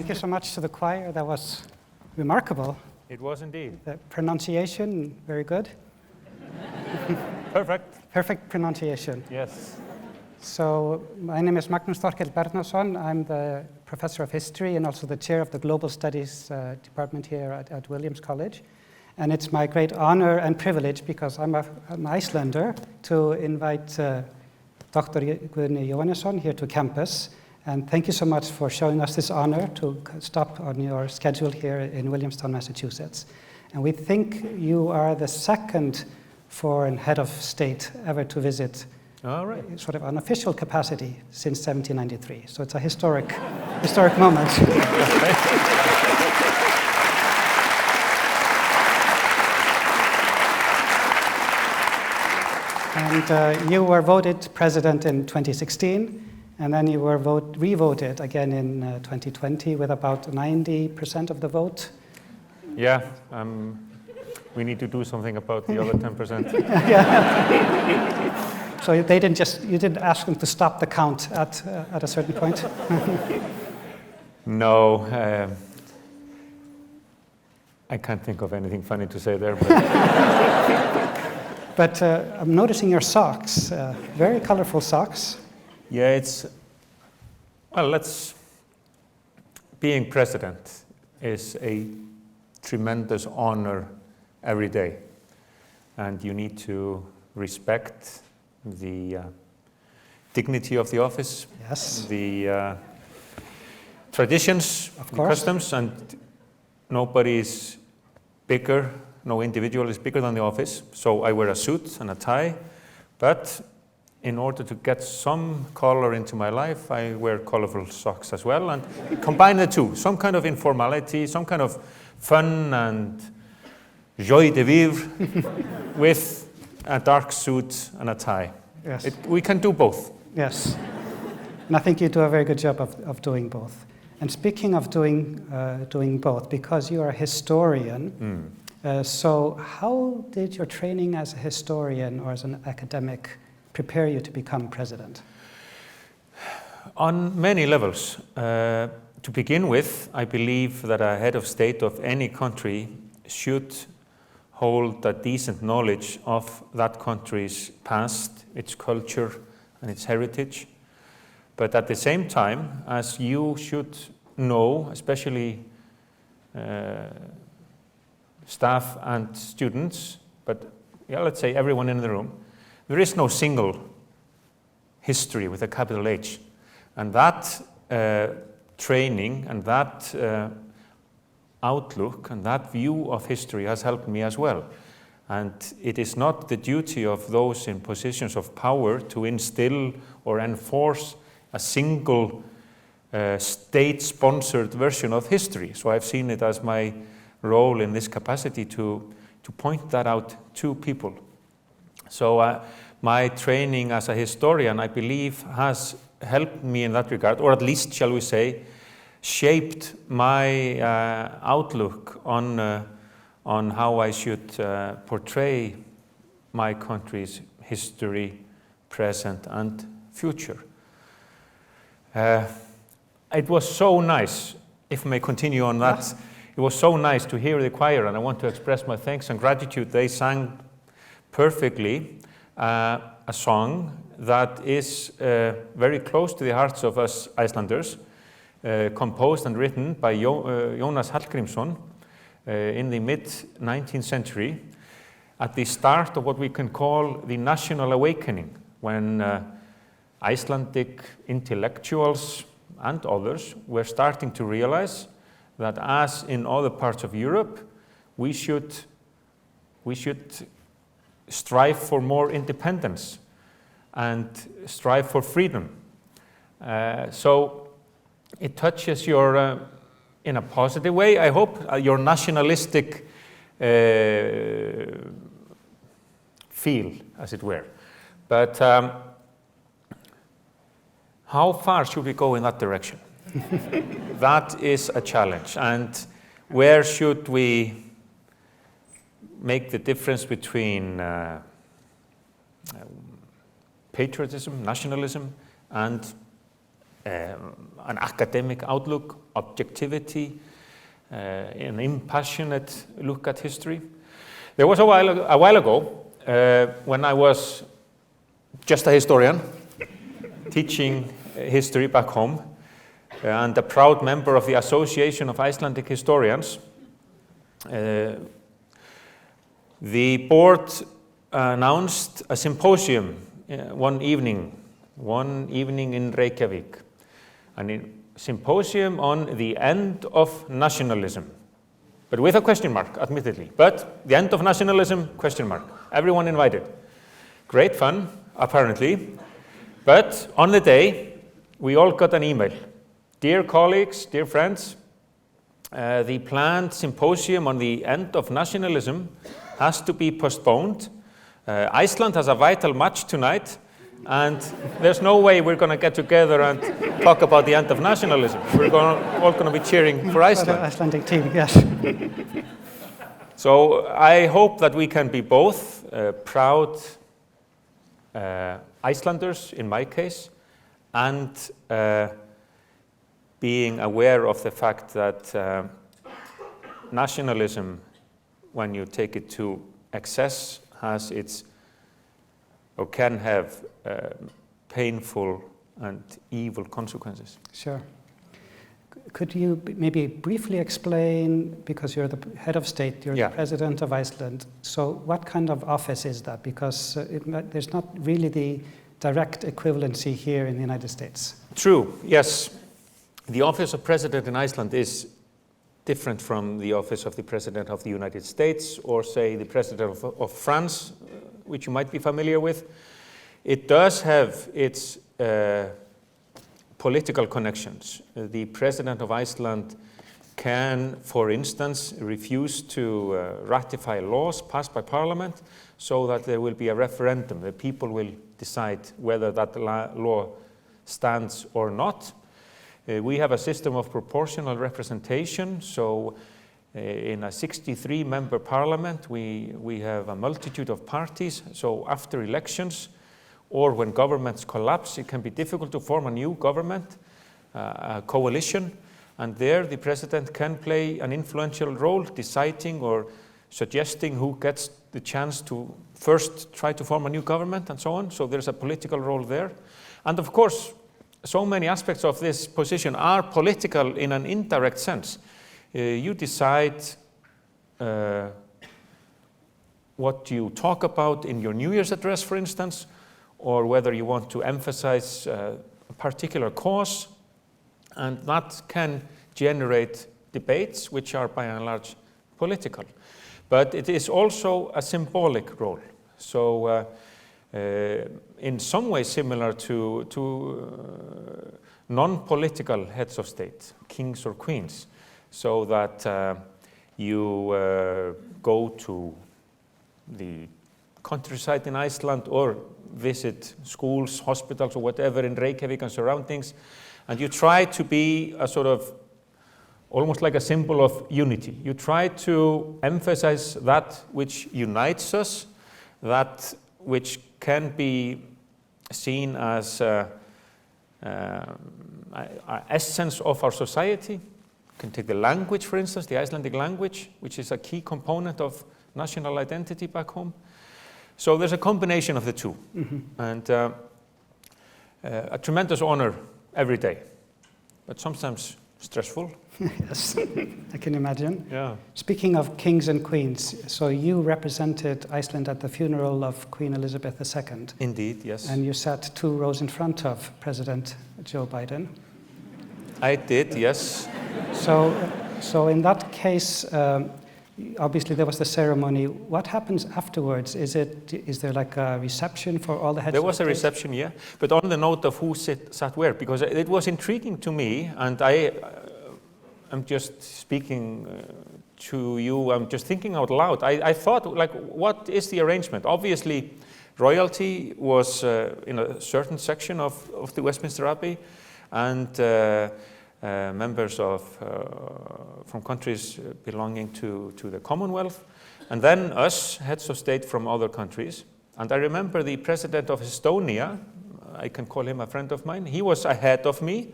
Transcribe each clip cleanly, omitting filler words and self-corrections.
Thank you so much to the choir. That was remarkable. It was indeed. The pronunciation, very good. Perfect. Perfect pronunciation. Yes. So my name is Magnús T. Bernharðsson. I'm the professor of history and also the chair of the Global Studies department here at Williams College. And it's my great honor and privilege, because I'm an Icelander, to invite Dr. Guðni Jóhannesson here to campus. And thank you so much for showing us this honor to stop on your schedule here in Williamstown, Massachusetts. And we think you are the second foreign head of state ever to visit, all right, sort of unofficial capacity since 1793. So it's a historic moment. And you were voted president in 2016. And then you were re-voted again in 2020 with about 90% of the vote. Yeah, we need to do something about the other 10%. Yeah. So you didn't ask them to stop the count at a certain point? No, I can't think of anything funny to say there. But I'm noticing your socks, very colorful socks. Yeah, being president is a tremendous honor every day. And you need to respect the dignity of the office, yes, the traditions, of the course, customs, and nobody is bigger, no individual is bigger than the office. So I wear a suit and a tie, but in order to get some color into my life, I wear colorful socks as well, and combine the two. Some kind of informality, some kind of fun and joie de vivre with a dark suit and a tie. Yes. We can do both. Yes. And I think you do a very good job of doing both. And speaking of doing both, because you are a historian, so how did your training as a historian or as an academic prepare you to become president? On many levels. To begin with, I believe that a head of state of any country should hold a decent knowledge of that country's past, its culture, and its heritage. But at the same time, as you should know, especially staff and students, but yeah, let's say everyone in the room, there is no single history with a capital H. And that training and that outlook and that view of history has helped me as well. And it is not the duty of those in positions of power to instill or enforce a single state-sponsored version of history. So I've seen it as my role in this capacity to point that out to people. So my training as a historian, I believe, has helped me in that regard, or at least, shall we say, shaped my outlook on how I should portray my country's history, present, and future. It was so nice, if I may continue on that, yes. It was so nice to hear the choir, and I want to express my thanks and gratitude. They sang perfectly a song that is very close to the hearts of us Icelanders, composed and written by Jónas Hallgrímsson in the mid-19th century, at the start of what we can call the national awakening, when Icelandic intellectuals and others were starting to realize that, as in other parts of Europe, we should strive for more independence and strive for freedom. So it touches your, in a positive way, I hope, your nationalistic feel, as it were. But how far should we go in that direction? That is a challenge. And where should we make the difference between patriotism, nationalism, and an academic outlook, objectivity, an impassionate look at history. There was a while ago when I was just a historian teaching history back home and a proud member of the Association of Icelandic Historians. The board announced a symposium one evening in Reykjavik, a symposium on the end of nationalism, but with a question mark, admittedly. But the end of nationalism, question mark. Everyone invited. Great fun, apparently. But on the day, we all got an email. Dear colleagues, dear friends, the planned symposium on the end of nationalism has to be postponed. Iceland has a vital match tonight, and there's no way we're going to get together and talk about the end of nationalism. We're all going to be cheering for Iceland. For the Icelandic team, yes. So I hope that we can be both proud Icelanders, in my case, and being aware of the fact that nationalism, when you take it to excess, has its, or can have painful and evil consequences. Sure. Could you maybe briefly explain, because you're the head of state, you're the President of Iceland, so what kind of office is that? Because there's not really the direct equivalency here in the United States. True, yes. The office of President in Iceland is different from the office of the President of the United States, or say the President of France, which you might be familiar with. It does have its political connections. The President of Iceland can, for instance, refuse to ratify laws passed by Parliament, so that there will be a referendum. The people will decide whether that law stands or not. We have a system of proportional representation, so in a 63-member parliament, we have a multitude of parties, so after elections, or when governments collapse, it can be difficult to form a new government, a coalition, and there the president can play an influential role, deciding or suggesting who gets the chance to first try to form a new government and so on, so there's a political role there. And of course, so many aspects of this position are political in an indirect sense. You decide what you talk about in your New Year's address, for instance, or whether you want to emphasize a particular cause, and that can generate debates which are by and large political. But it is also a symbolic role. So in some ways similar to non-political heads of state, kings or queens, so that you go to the countryside in Iceland or visit schools, hospitals, or whatever in Reykjavik and surroundings, and you try to be a sort of almost like a symbol of unity. You try to emphasize that which unites us, that which can be seen as an essence of our society. You can take the language, for instance, the Icelandic language, which is a key component of national identity back home. So there's a combination of the two, and a tremendous honor every day, but sometimes stressful. Yes, I can imagine. Yeah. Speaking of kings and queens, so you represented Iceland at the funeral of Queen Elizabeth II. Indeed, yes. And you sat 2 rows in front of President Joe Biden. I did, yes. So in that case, obviously there was the ceremony. What happens afterwards? Is there like a reception for all the heads? There was a reception, yeah. But on the note of who sat where, because it was intriguing to me, and I'm just speaking to you, I'm just thinking out loud. I thought, like, what is the arrangement? Obviously, royalty was in a certain section of the Westminster Abbey, and members from countries belonging to the Commonwealth, and then us, heads of state from other countries. And I remember the President of Estonia, I can call him a friend of mine. He was ahead of me.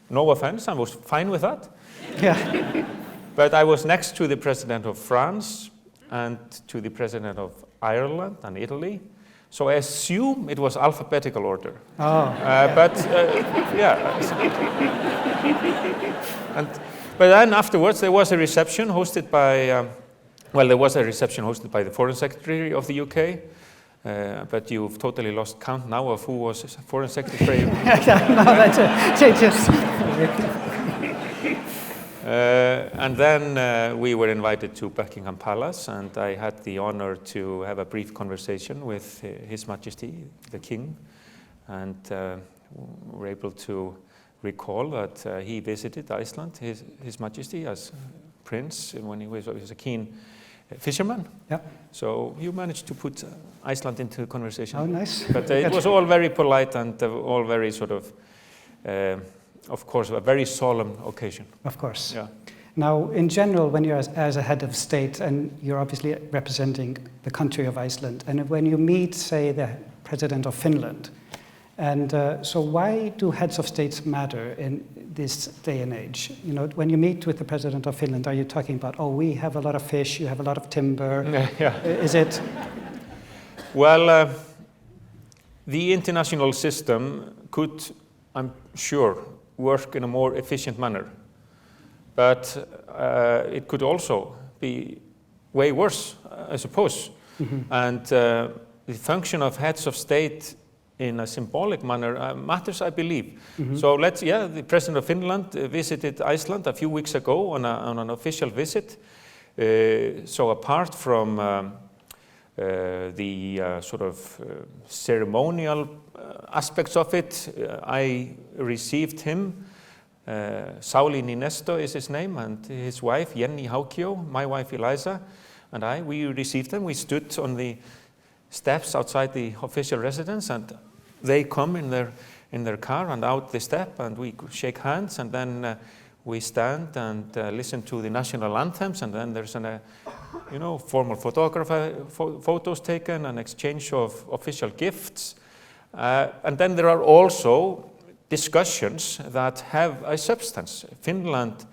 No offense, I was fine with that. Yeah. But I was next to the President of France and to the President of Ireland and Italy. So I assume it was alphabetical order. Oh. But then afterwards there was a reception hosted by, the Foreign Secretary of the UK. But you've totally lost count now of who was Foreign Secretary. No, that changes. And then we were invited to Buckingham Palace, and I had the honor to have a brief conversation with His Majesty, the King, and were able to recall that he visited Iceland, His Majesty, as Prince, when he was a keen fisherman. Yeah. So you managed to put Iceland into the conversation. Oh, nice. But it was all very polite and all very sort of course, a very solemn occasion. Of course. Yeah. Now, in general, when you're as a head of state, and you're obviously representing the country of Iceland, and when you meet, say, the President of Finland, and so why do heads of states matter in this day and age? You know, when you meet with the President of Finland, are you talking about, oh, we have a lot of fish, you have a lot of timber? Yeah. Is it? Well, the international system could, I'm sure, work in a more efficient manner. But it could also be way worse, I suppose. Mm-hmm. And the function of heads of state in a symbolic manner matters, I believe. Mm-hmm. So the President of Finland visited Iceland a few weeks ago on an official visit. So apart from the ceremonial aspects of it, I received him. Sáuli Ninesto is his name, and his wife Jenny Haukio, my wife Eliza, and we received them. We stood on the steps outside the official residence, and they come in their car and out the step, and we shake hands, and then we stand and listen to the national anthems, and then there's formal photos taken, an exchange of official gifts, and then there are also discussions that have a substance. Finland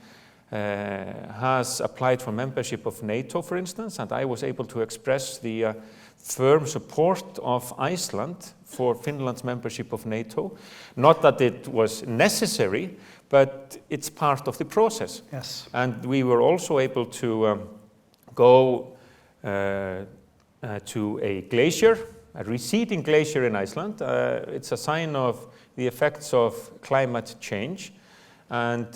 has applied for membership of NATO, for instance, and I was able to express the firm support of Iceland for Finland's membership of NATO. Not that it was necessary, but it's part of the process. Yes. And we were also able to go to a glacier, a receding glacier in Iceland. It's a sign of the effects of climate change. And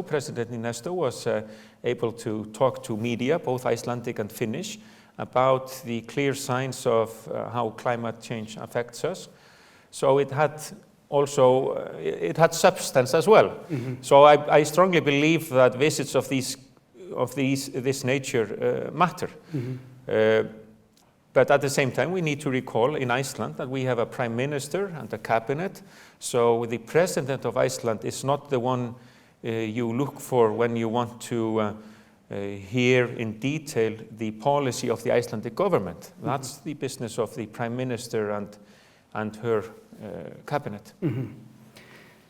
President Ninesto was able to talk to media, both Icelandic and Finnish, about the clear signs of how climate change affects us. So it had substance as well. Mm-hmm. So I strongly believe that visits of this nature matter. Mm-hmm. But at the same time, we need to recall in Iceland that we have a prime minister and a cabinet. So the President of Iceland is not the one you look for when you want to hear in detail the policy of the Icelandic government. Mm-hmm. That's the business of the prime minister and her cabinet. Mm-hmm.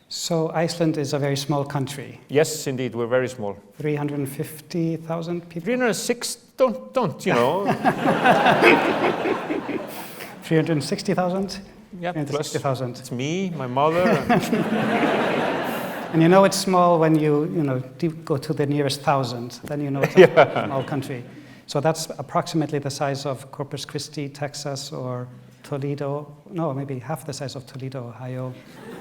So Iceland is a very small country. Yes, indeed, we're very small. 350,000 people? 306, don't you know. 360,000? Yeah, 360,000. It's me, my mother. And you know it's small when you go to the nearest 1,000, then you know it's a small country. So that's approximately the size of Corpus Christi, Texas, or Toledo. No, maybe half the size of Toledo, Ohio.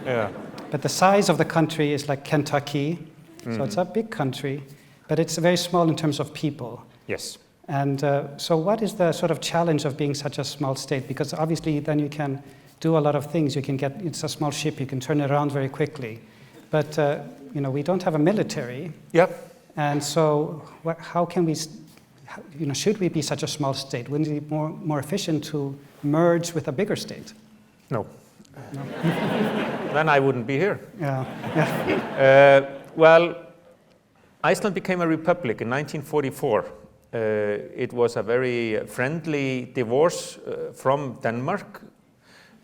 Yeah. But the size of the country is like Kentucky, so it's a big country, but it's very small in terms of people. Yes. And so what is the sort of challenge of being such a small state? Because obviously then you can do a lot of things. It's a small ship, you can turn it around very quickly. But we don't have a military. Yep. And so how can we, should we be such a small state? Wouldn't it be more efficient to merge with a bigger state? No. Then I wouldn't be here. Yeah. Well, Iceland became a republic in 1944. It was a very friendly divorce from Denmark.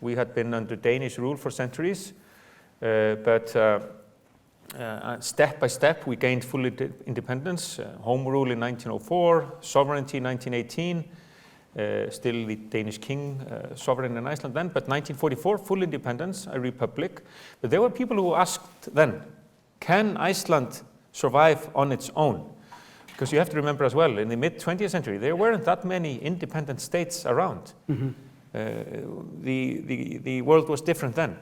We had been under Danish rule for centuries, but step by step we gained full independence. Home rule in 1904, sovereignty in 1918, still the Danish king sovereign in Iceland then, but 1944, full independence, a republic. But there were people who asked then, can Iceland survive on its own? Because you have to remember as well, in the mid-20th century, there weren't that many independent states around. Mm-hmm. The world was different then.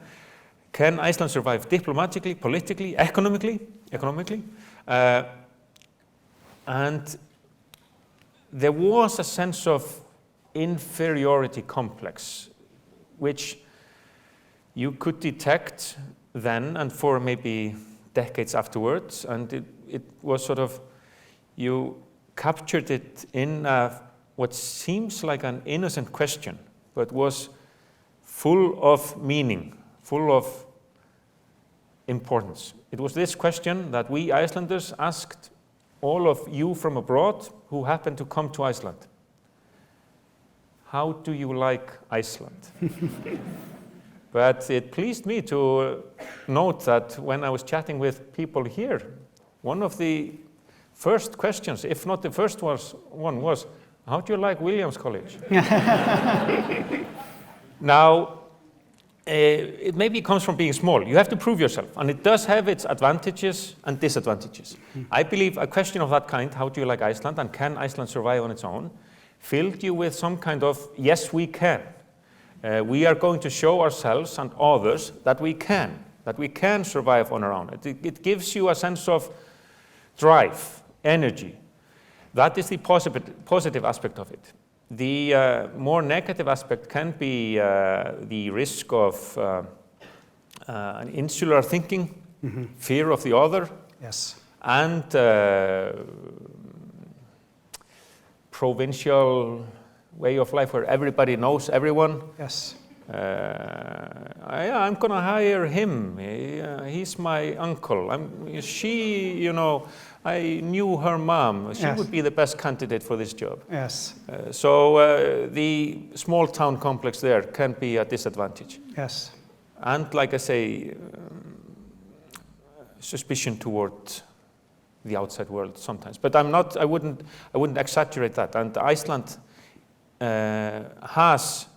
Can Iceland survive diplomatically, politically, economically? And there was a sense of inferiority complex, which you could detect then and for maybe decades afterwards, and it was sort of, you captured it in what seems like an innocent question, but was full of meaning, full of importance. It was this question that we Icelanders asked all of you from abroad who happened to come to Iceland. How do you like Iceland? But it pleased me to note that when I was chatting with people here, one of the first questions, if not the first one, was, how do you like Williams College? Now, it maybe comes from being small. You have to prove yourself, and it does have its advantages and disadvantages. I believe a question of that kind, how do you like Iceland, and can Iceland survive on its own, filled you with some kind of, yes, we can. We are going to show ourselves and others that we can survive on our own. It gives you a sense of drive, energy. That is the positive aspect of it. The more negative aspect can be the risk of an insular thinking, fear of the other, yes, and provincial way of life where everybody knows everyone. yes. I'm going to hire him. He's my uncle. I knew her mom. She Yes. would be the best candidate for this job. Yes, So the small town complex there can be a disadvantage. yes, And like I say, suspicion toward the outside world sometimes. But I wouldn't exaggerate that. And Iceland has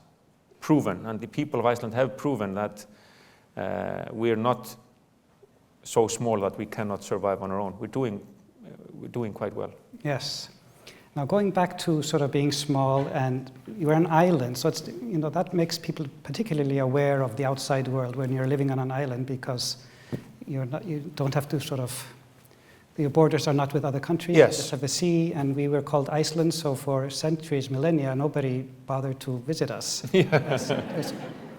proven, and the people of Iceland have proven that we are not so small that we cannot survive on our own. We're doing quite well. yes. Now going back to sort of being small, and you're an island, so it's, that makes people particularly aware of the outside world when you're living on an island, because you don't have to sort of, your borders are not with other countries. Yes. You just have the sea, and we were called Iceland, so for centuries, millennia, nobody bothered to visit us.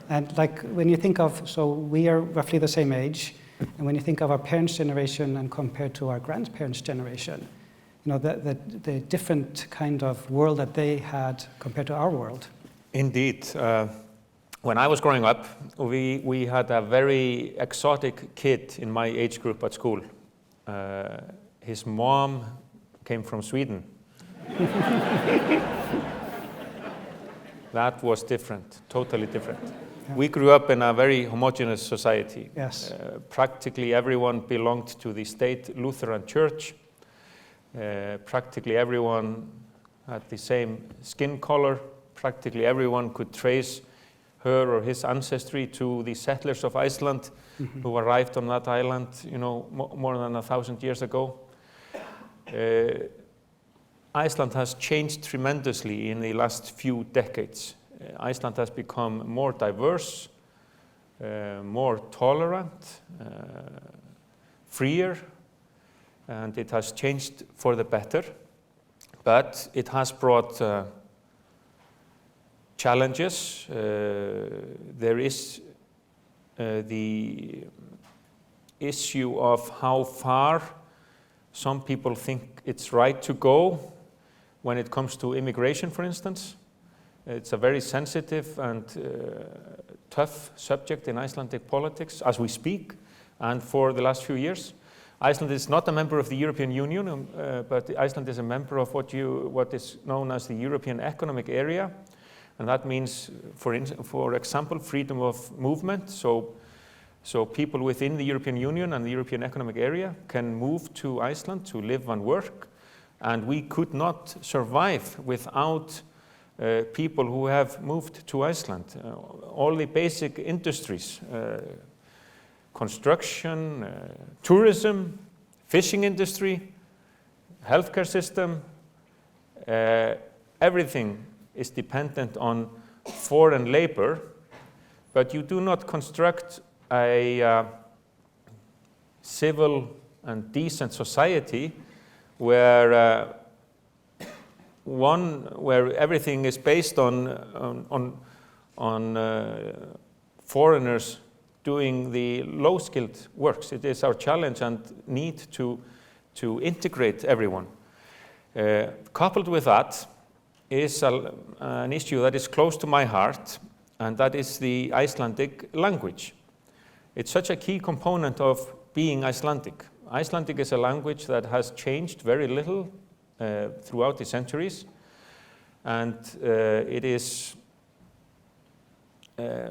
And like when you think of, so we are roughly the same age, and when you think of our parents' generation and compared to our grandparents' generation, the different kind of world that they had compared to our world. Indeed. When I was growing up, we had a very exotic kid in my age group at school. His mom came from Sweden. That was different, totally different. Yeah. We grew up in a very homogeneous society. Yes. Practically everyone belonged to the state Lutheran church. Practically everyone had the same skin color. Practically everyone could trace her or his ancestry to the settlers of Iceland who arrived on that island, more than 1,000 years ago. Iceland has changed tremendously in the last few decades. Iceland has become more diverse, more tolerant, freer, and it has changed for the better. But it has brought challenges. There is the issue of how far some people think it's right to go when it comes to immigration, for instance. It's a very sensitive and tough subject in Icelandic politics as we speak, and for the last few years. Iceland is not a member of the European Union, but Iceland is a member of what is known as the European Economic Area. and that means, for example, freedom of movement. So people within the European Union and the European Economic Area can move to Iceland to live and work, and we could not survive without people who have moved to Iceland. All the basic industries, construction, tourism, fishing industry, healthcare system, everything is dependent on foreign labor, but you do not construct a civil and decent society where everything is based on foreigners doing the low-skilled works. It is our challenge and need to integrate everyone. Coupled with that is an issue that is close to my heart, and that is the Icelandic language. It's such a key component of being Icelandic. Icelandic is a language that has changed very little throughout the centuries, and it is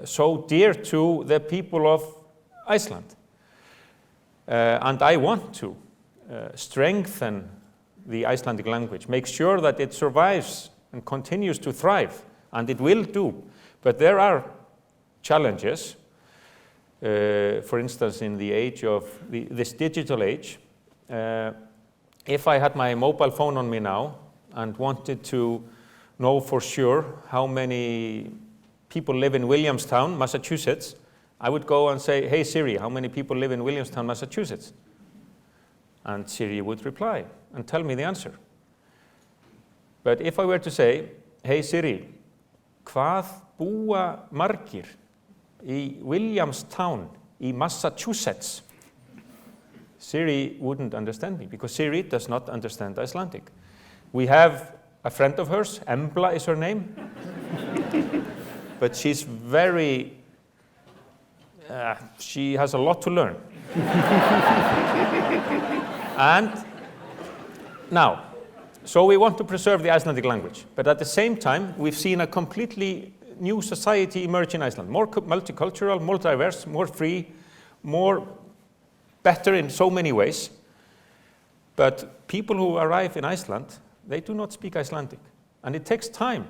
so dear to the people of Iceland. And I want to strengthen the Icelandic language, make sure that it survives and continues to thrive, and it will do. But there are challenges. For instance, in the age of this digital age, if I had my mobile phone on me now and wanted to know for sure how many people live in Williamstown, Massachusetts, I would go and say, "Hey Siri, how many people live in Williamstown, Massachusetts?" And Siri would reply and tell me the answer. But if I were to say, "Hey Siri, hvað búa margir í Williamstown í Massachusetts?" Siri wouldn't understand me, because Siri does not understand Icelandic. We have a friend of hers, Embla is her name, but she's very, she has a lot to learn. And now, so we want to preserve the Icelandic language, but at the same time, we've seen a completely new society emerge in Iceland, more multicultural, more diverse, more free, more better in so many ways. But people who arrive in Iceland, they do not speak Icelandic, and it takes time,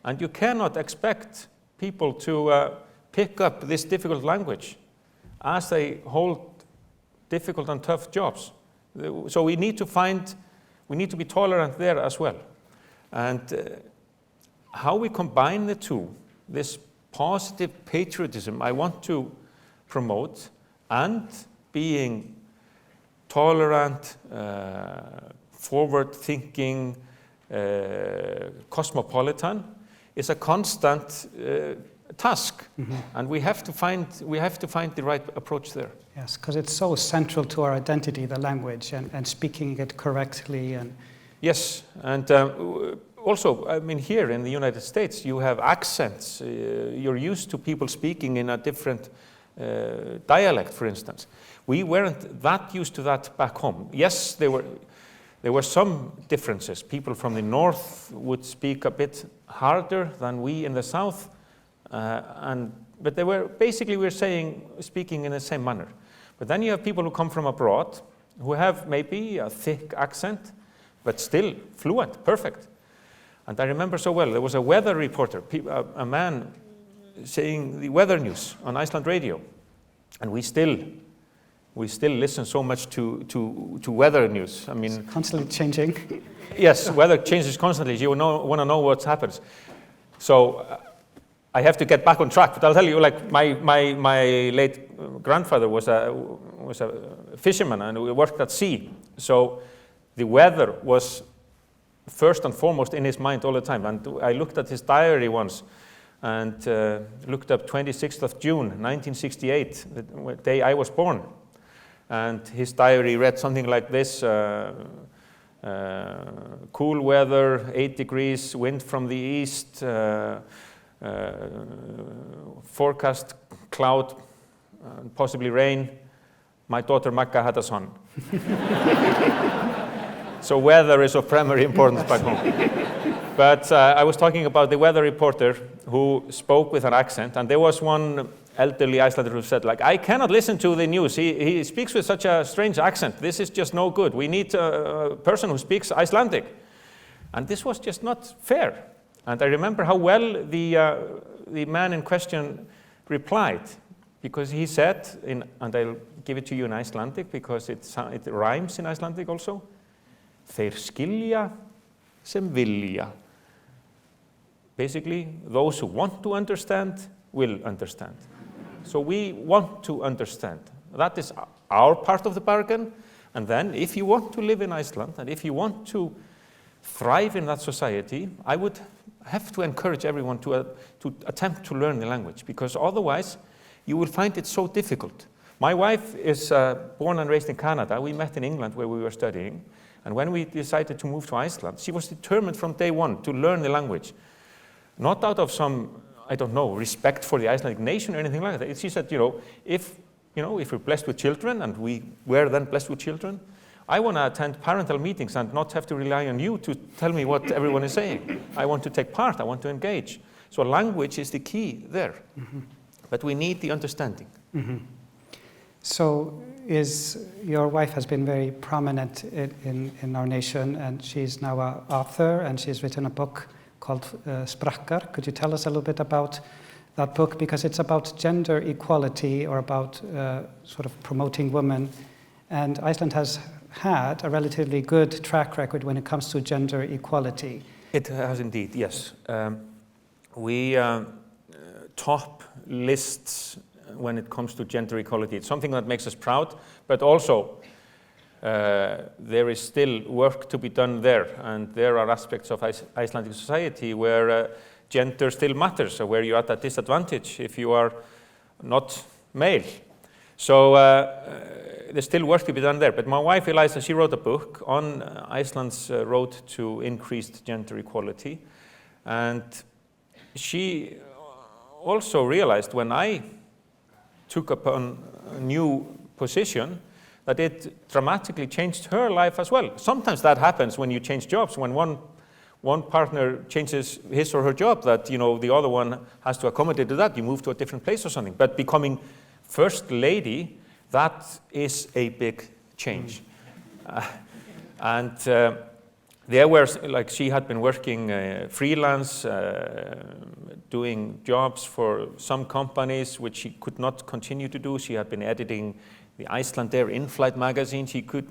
and you cannot expect people to pick up this difficult language as they hold difficult and tough jobs. So we need to be tolerant there as well. And how we combine the two, this positive patriotism I want to promote, and being tolerant, forward-thinking, cosmopolitan, is a constant task, and we have to find the right approach there. Yes, because it's so central to our identity, the language, and speaking it correctly. And yes, and also, I mean, here in the United States, you have accents. You're used to people speaking in a different dialect, for instance. We weren't that used to that back home. Yes, there were some differences. People from the north would speak a bit harder than we in the south, but they were basically speaking in the same manner. But then you have people who come from abroad who have maybe a thick accent, but still fluent, perfect. And I remember so well, there was a weather reporter, a man saying the weather news on Iceland radio, and we still listen so much to weather news. I mean, it's constantly changing. Yes, weather changes constantly. You want to know what happens. So I have to get back on track. But I'll tell you, like my late grandfather was a fisherman, and we worked at sea. So the weather was first and foremost in his mind all the time. And I looked at his diary once, and looked up 26th of June, 1968, the day I was born. And his diary read something like this: cool weather, 8 degrees, wind from the east, forecast cloud, possibly rain. My daughter Magga had a son. So weather is of primary importance back home. But I was talking about the weather reporter who spoke with an accent, and there was one elderly Icelander who said, like, I cannot listen to the news. He speaks with such a strange accent. This is just no good. We need a person who speaks Icelandic. And this was just not fair. And I remember how well the man in question replied, because he said, and I'll give it to you in Icelandic, because it rhymes in Icelandic also, Þeir skilja sem vilja. Basically, those who want to understand will understand. So we want to understand. That is our part of the bargain. And then, if you want to live in Iceland, and if you want to thrive in that society, I would have to encourage everyone to attempt to learn the language, because otherwise you will find it so difficult. My wife is born and raised in Canada. We met in England where we were studying. And when we decided to move to Iceland, she was determined from day one to learn the language. Not out of some, I don't know, respect for the Icelandic nation or anything like that. She said, if we're blessed with children, and we were then blessed with children, I want to attend parental meetings and not have to rely on you to tell me what everyone is saying. I want to take part, I want to engage. So language is the key there. Mm-hmm. But we need the understanding. Mm-hmm. So your wife has been very prominent in our nation, and she's now an author, and she's written a book called Sprakkar. Could you tell us a little bit about that book? Because it's about gender equality, or about sort of promoting women. And Iceland has had a relatively good track record when it comes to gender equality. It has indeed, yes. We top lists when it comes to gender equality. It's something that makes us proud, but also there is still work to be done there, and there are aspects of Icelandic society where gender still matters, so where you're at a disadvantage if you are not male. So there's still work to be done there. But my wife Eliza, she wrote a book on Iceland's road to increased gender equality, and she also realized when I took upon a new position that it dramatically changed her life as well. Sometimes that happens when you change jobs, when one partner changes his or her job, that the other one has to accommodate to that. You move to a different place or something. But becoming first lady, that is a big change. There were, like, she had been working freelance, doing jobs for some companies which she could not continue to do. She had been editing the Iceland Air in-flight magazine.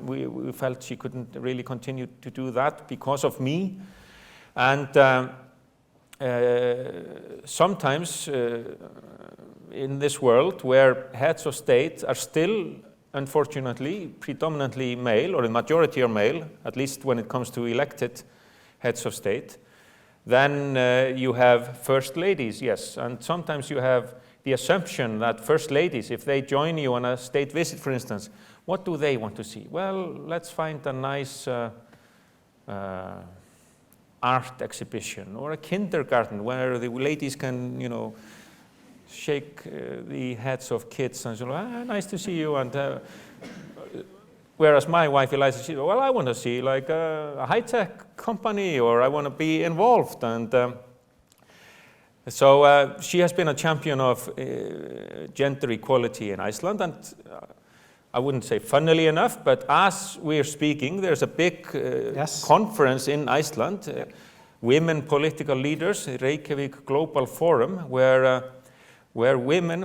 We felt she couldn't really continue to do that because of me. And sometimes in this world where heads of state are still, unfortunately, predominantly male, or the majority are male, at least when it comes to elected heads of state, then you have first ladies, yes. And sometimes you have the assumption that first ladies, if they join you on a state visit, for instance, what do they want to see? Well, let's find a nice art exhibition, or a kindergarten where the ladies can, shake the heads of kids and say, nice to see you. And whereas my wife Eliza, she said, well, I want to see like a high-tech company, or I want to be involved. And so she has been a champion of gender equality in Iceland. And I wouldn't say funnily enough, but as we're speaking, there's a big conference in Iceland, Women Political Leaders, Reykjavik Global Forum, where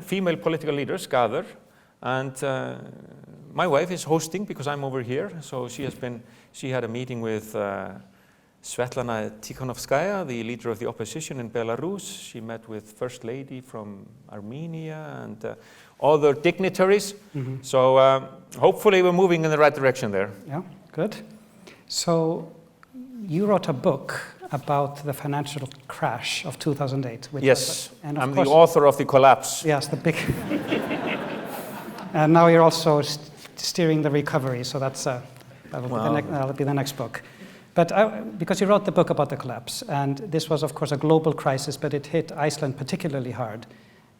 female political leaders gather, and my wife is hosting because I'm over here. So she had a meeting with Svetlana Tikhanovskaya, the leader of the opposition in Belarus. She met with First Lady from Armenia and other dignitaries. Mm-hmm. So hopefully we're moving in the right direction there. Yeah, good. So you wrote a book about the financial crash of 2008. Yes, I'm the author of The Collapse. Yes, the big... And now you're also steering the recovery, so that'll be the next book. But because you wrote the book about the collapse, and this was, of course, a global crisis, but it hit Iceland particularly hard.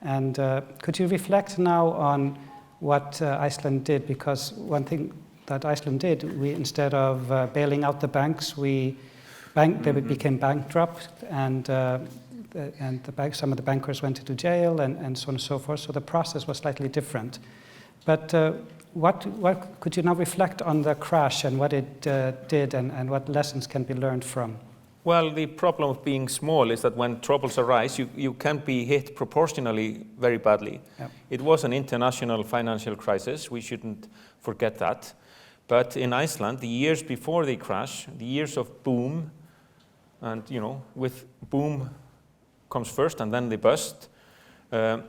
And could you reflect now on what Iceland did? Because one thing that Iceland did, instead of bailing out the banks, we They became bankrupt, and some of the bankers went into jail, and so on and so forth. So the process was slightly different. But what could you now reflect on the crash and what it did, and what lessons can be learned from? Well, the problem of being small is that when troubles arise, you can be hit proportionally very badly. Yep. It was an international financial crisis. We shouldn't forget that. But in Iceland, the years before the crash, the years of boom, and with boom comes first and then the bust, the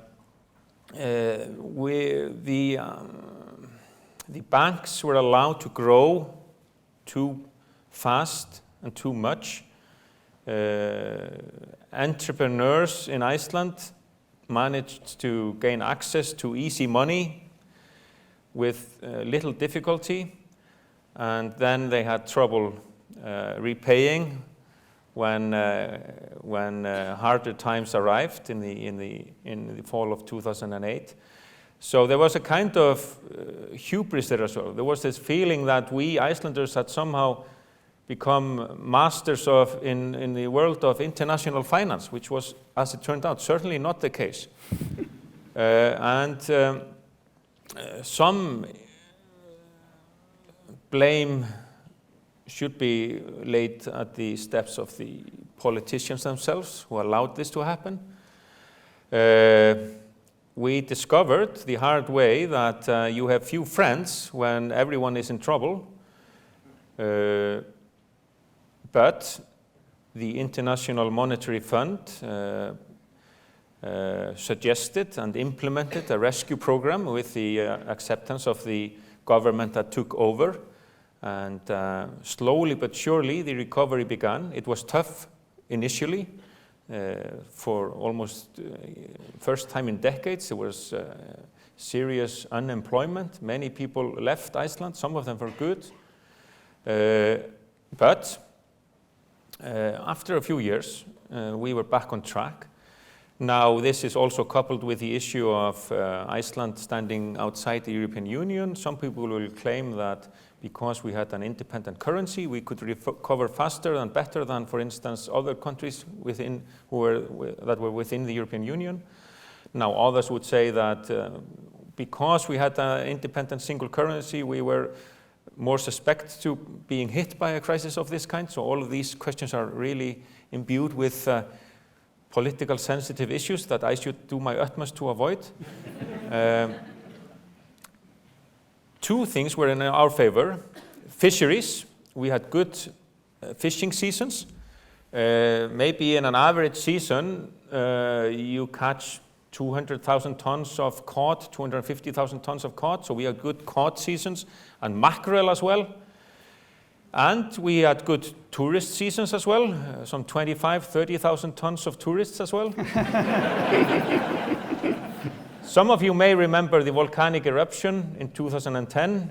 banks were allowed to grow too fast and too much. Entrepreneurs in Iceland managed to gain access to easy money with little difficulty, and then they had trouble repaying when harder times arrived in the fall of 2008. So there was a kind of hubris there as well. There was this feeling that we Icelanders had somehow become masters in the world of international finance, which was, as it turned out, certainly not the case. Some blame should be laid at the steps of the politicians themselves who allowed this to happen. We discovered the hard way that you have few friends when everyone is in trouble. But the International Monetary Fund suggested and implemented a rescue program with the acceptance of the government that took over. And slowly but surely the recovery began. It was tough initially. For almost first time in decades, there was serious unemployment. Many people left Iceland, some of them for good. But after a few years, we were back on track. Now, this is also coupled with the issue of Iceland standing outside the European Union. Some people will claim that because we had an independent currency, we could recover faster and better than, for instance, other countries that were within the European Union. Now, others would say that because we had an independent single currency, we were more suspect to being hit by a crisis of this kind. So all of these questions are really imbued with political sensitive issues that I should do my utmost to avoid. Two things were in our favor. Fisheries, we had good fishing seasons. Maybe in an average season, you catch 200,000 tons of cod, 250,000 tons of cod, so we had good cod seasons, and mackerel as well. And we had good tourist seasons as well, some 30,000 tons of tourists as well. Some of you may remember the volcanic eruption in 2010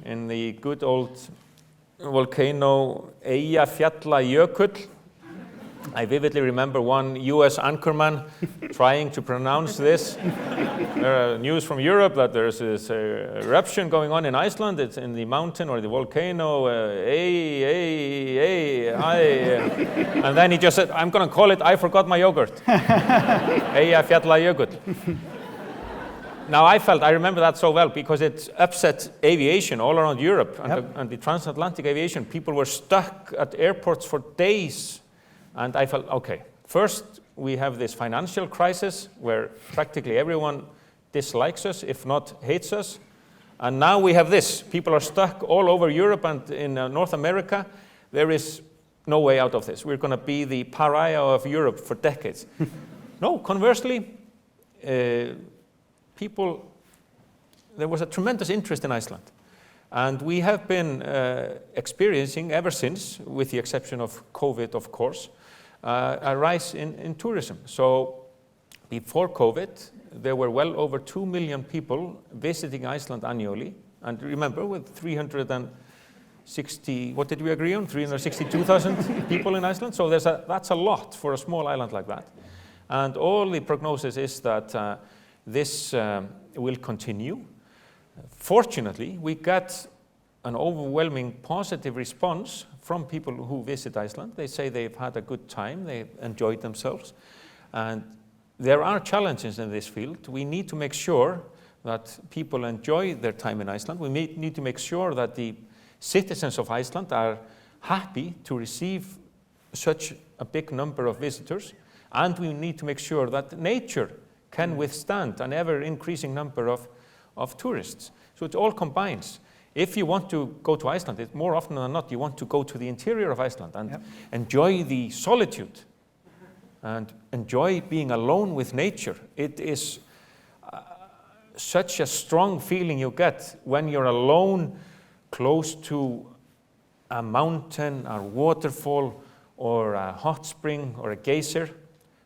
in the good old volcano Eyjafjallajökull. I vividly remember one US anchorman trying to pronounce this. There are news from Europe that there's this eruption going on in Iceland. It's in the mountain or the volcano, and then he just said, I'm going to call it I Forgot My Yogurt. Eyjafjallajökull. Now I remember that so well because it upset aviation all around Europe and the transatlantic aviation. People were stuck at airports for days. And I felt, okay, first we have this financial crisis where practically everyone dislikes us, if not hates us. And now we have this. People are stuck all over Europe and in North America. There is no way out of this. We're going to be the pariah of Europe for decades. No, conversely, there was a tremendous interest in Iceland. And we have been experiencing ever since, with the exception of COVID, of course, a rise in tourism. So before COVID, there were well over 2 million people visiting Iceland annually. And remember, with 360, what did we agree on? 362,000 people in Iceland. So that's a lot for a small island like that. And all the prognosis is that this will continue. Fortunately, we got an overwhelming positive response from people who visit Iceland. They say they've had a good time, they've enjoyed themselves. And there are challenges in this field. We need to make sure that people enjoy their time in Iceland. We need to make sure that the citizens of Iceland are happy to receive such a big number of visitors. And we need to make sure that nature can withstand an ever-increasing number of tourists. So it all combines. If you want to go to Iceland, more often than not, you want to go to the interior of Iceland and enjoy the solitude and enjoy being alone with nature. It is such a strong feeling you get when you're alone close to a mountain or waterfall or a hot spring or a geyser.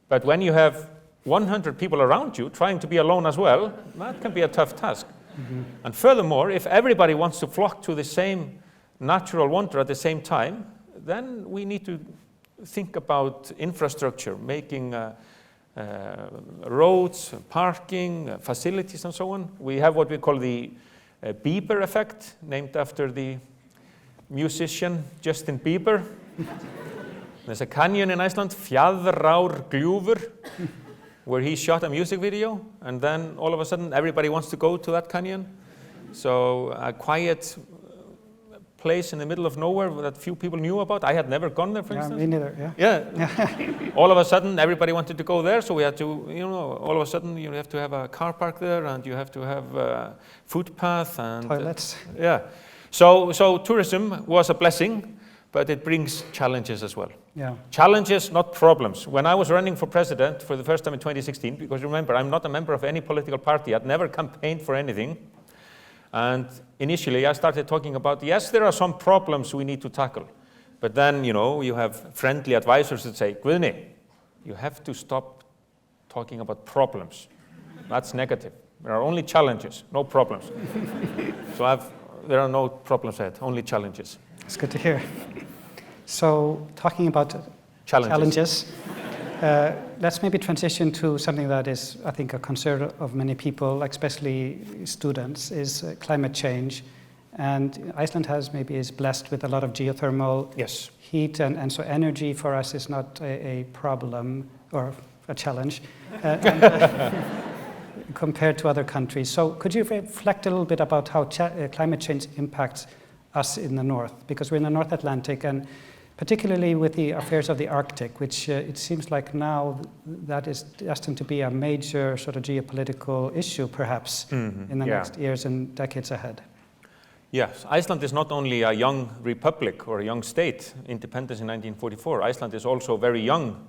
But when you have 100 people around you trying to be alone as well, that can be a tough task. Mm-hmm. And furthermore, if everybody wants to flock to the same natural wonder at the same time, then we need to think about infrastructure, making roads, parking, facilities, and so on. We have what we call the Bieber effect, named after the musician Justin Bieber. There's a canyon in Iceland, Fjaðrárgljúfur, where he shot a music video, and then all of a sudden everybody wants to go to that canyon. So a quiet place in the middle of nowhere that few people knew about. I had never gone there, for instance. Me neither, Yeah. All of a sudden everybody wanted to go there, so we had to, all of a sudden you have to have a car park there, and you have to have a footpath and toilets. Yeah. So tourism was a blessing, but it brings challenges as well. Yeah. Challenges, not problems. When I was running for president for the first time in 2016, because remember, I'm not a member of any political party, I'd never campaigned for anything. And initially I started talking about, yes, there are some problems we need to tackle. But then, you have friendly advisors that say, Guðni, you have to stop talking about problems. That's negative. There are only challenges, no problems. So there are no problems ahead, only challenges. It's good to hear. So, talking about challenges, let's maybe transition to something that is, I think, a concern of many people, especially students, is climate change. And Iceland is blessed with a lot of geothermal heat, and so energy for us is not a problem or a challenge compared to other countries. So, could you reflect a little bit about how climate change impacts us in the north? Because we're in the North Atlantic, and particularly with the affairs of the Arctic, which it seems like now that is destined to be a major sort of geopolitical issue, perhaps, in the next years and decades ahead. Yes, Iceland is not only a young republic or a young state, independence in 1944. Iceland is also very young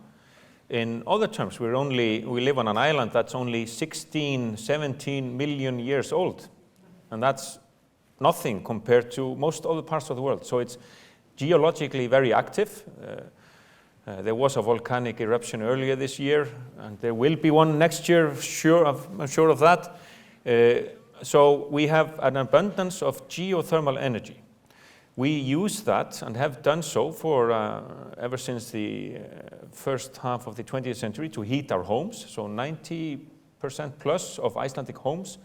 in other terms. We live on an island that's only 16, 17 million years old, and that's nothing compared to most other parts of the world. So it's geologically very active. There was a volcanic eruption earlier this year, and there will be one next year, I'm sure of that. So we have an abundance of geothermal energy. We use that and have done so for ever since the first half of the 20th century to heat our homes. So 90% plus of Icelandic homes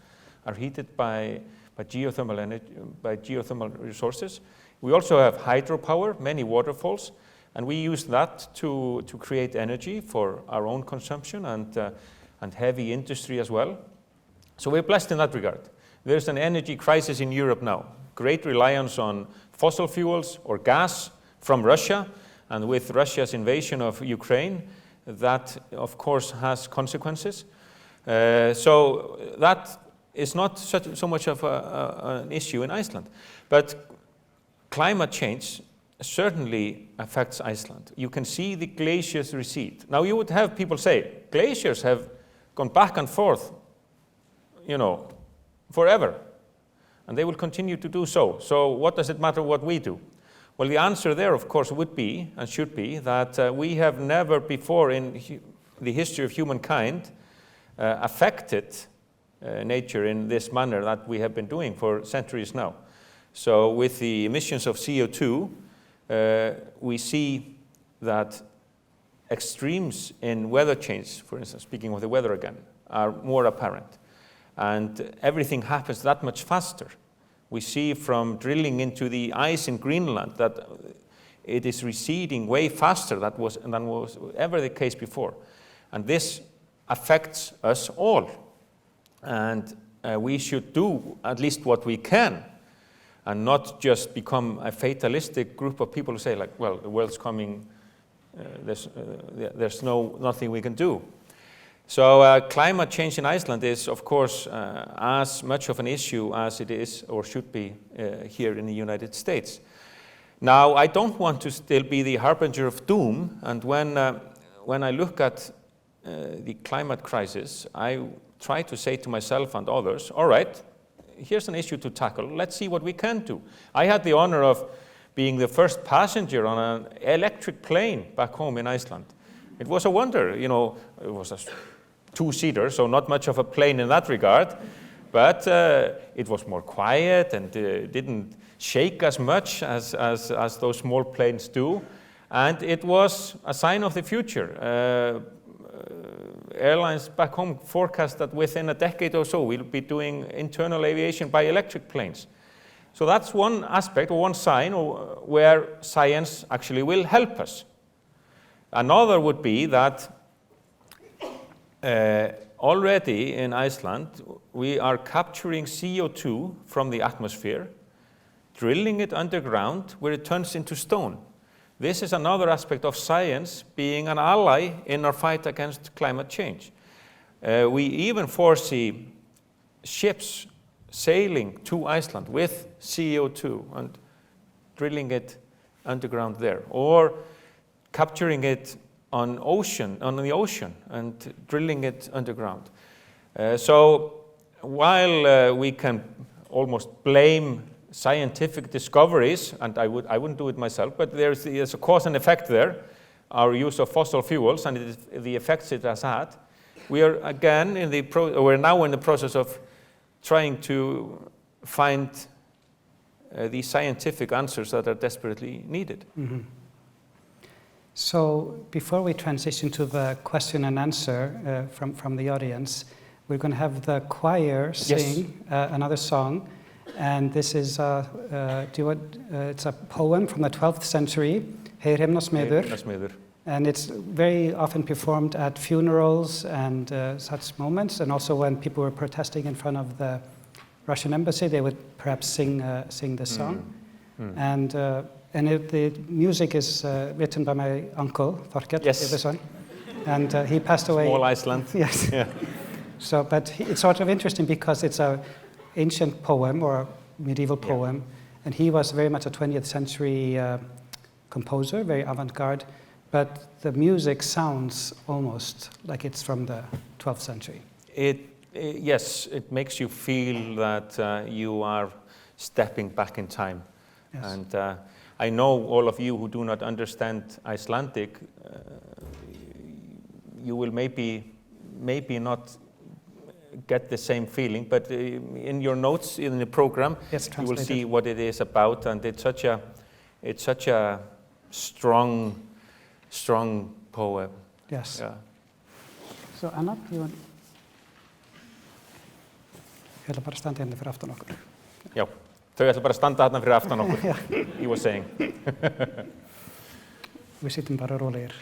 are heated by geothermal energy, by geothermal resources. We also have hydropower, many waterfalls, and we use that to create energy for our own consumption and heavy industry as well. So we're blessed in that regard. There's an energy crisis in Europe now. Great reliance on fossil fuels or gas from Russia, and with Russia's invasion of Ukraine, that of course has consequences. So that is not so much of an issue in Iceland. But climate change certainly affects Iceland. You can see the glaciers recede. Now you would have people say, glaciers have gone back and forth, forever. And they will continue to do so. So what does it matter what we do? Well, the answer there, of course, would be, and should be, that we have never before in the history of humankind affected nature in this manner that we have been doing for centuries now. So with the emissions of CO2, we see that extremes in weather change, for instance, speaking of the weather again, are more apparent. And everything happens that much faster We see from drilling into the ice in Greenland that it is receding way faster than was ever the case before. And this affects us all. And we should do at least what we can and not just become a fatalistic group of people who say, like, well, the world's coming, there's nothing we can do. So climate change in Iceland is, of course, as much of an issue as it is or should be here in the United States. Now, I don't want to still be the harbinger of doom, and when I look at the climate crisis, I try to say to myself and others, all right, here's an issue to tackle, let's see what we can do. I had the honor of being the first passenger on an electric plane back home in Iceland. It was a wonder, you know, it was a two-seater, so not much of a plane in that regard, but it was more quiet and didn't shake as much as those small planes do, and it was a sign of the future. Airlines back home forecast that within a decade or so we'll be doing internal aviation by electric planes. So that's one aspect or one sign where science actually will help us. Another would be that already in Iceland we are capturing CO2 from the atmosphere, drilling it underground where it turns into stone. This is another aspect of science being an ally in our fight against climate change. We even foresee ships sailing to Iceland with CO2 and drilling it underground there, or capturing it on the ocean and drilling it underground. So while we can almost blame scientific discoveries, and I wouldn't do it myself, but there's a cause and effect there, our use of fossil fuels and the effects it has had. We are again we're now in the process of trying to find the scientific answers that are desperately needed. Mm-hmm. So before we transition to the question and answer from the audience, we're going to have the choir sing another song. And this is it's a poem from the 12th century, Heyr, himna, smiður. And it's very often performed at funerals and such moments, and also when people were protesting in front of the Russian embassy, they would perhaps sing this song. And the music is written by my uncle, Þorkell Tumason, and he passed away. Small Iceland. Yes. Yeah. So, but it's sort of interesting because it's an ancient poem or medieval poem, and he was very much a 20th century composer, very avant-garde, but the music sounds almost like it's from the 12th century. Yes, it makes you feel that you are stepping back in time. Yes. And I know all of you who do not understand Icelandic, you will maybe not get the same feeling, but in your notes in the program, you will see what it is about, and it's such a strong poem. Yes. Yeah. So Anna, you want? Ég ætla bara að standa hérna fyrir aftan okkur. Já, þau ætla bara að standa hérna fyrir aftan okkur. He was saying. Við sittum bara rólegir.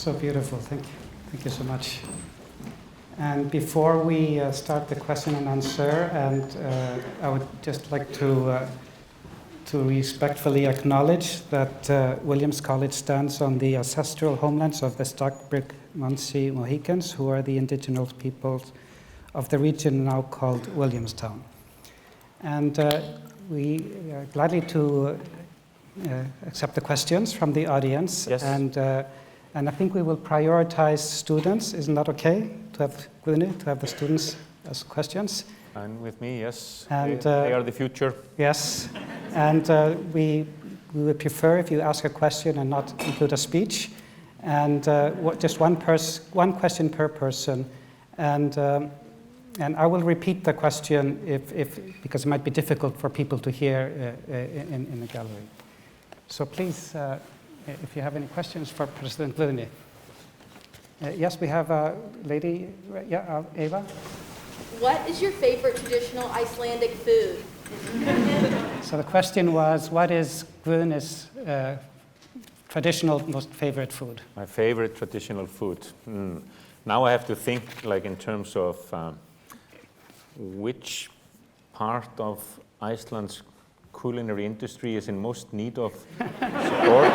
So beautiful. Thank you. Thank you so much. And before we start the question and answer, and I would just like to respectfully acknowledge that Williams College stands on the ancestral homelands of the Stockbridge Munsee Mohicans, who are the indigenous peoples of the region now called Williamstown. And we are gladly to accept the questions from the audience. Yes. And I think we will prioritize students. Isn't that okay to have Guðni, to have the students ask questions? And with me, yes. And, they are the future. Yes. And we would prefer if you ask a question and not include a speech. And just one question per person. And I will repeat the question because it might be difficult for people to hear in the gallery. So please, if you have any questions for President Guðni. Yes, we have a lady. Yeah, Eva. What is your favorite traditional Icelandic food? So the question was, what is Guðni's traditional most favorite food? My favorite traditional food. Now I have to think like in terms of which part of Iceland's culinary industry is in most need of support.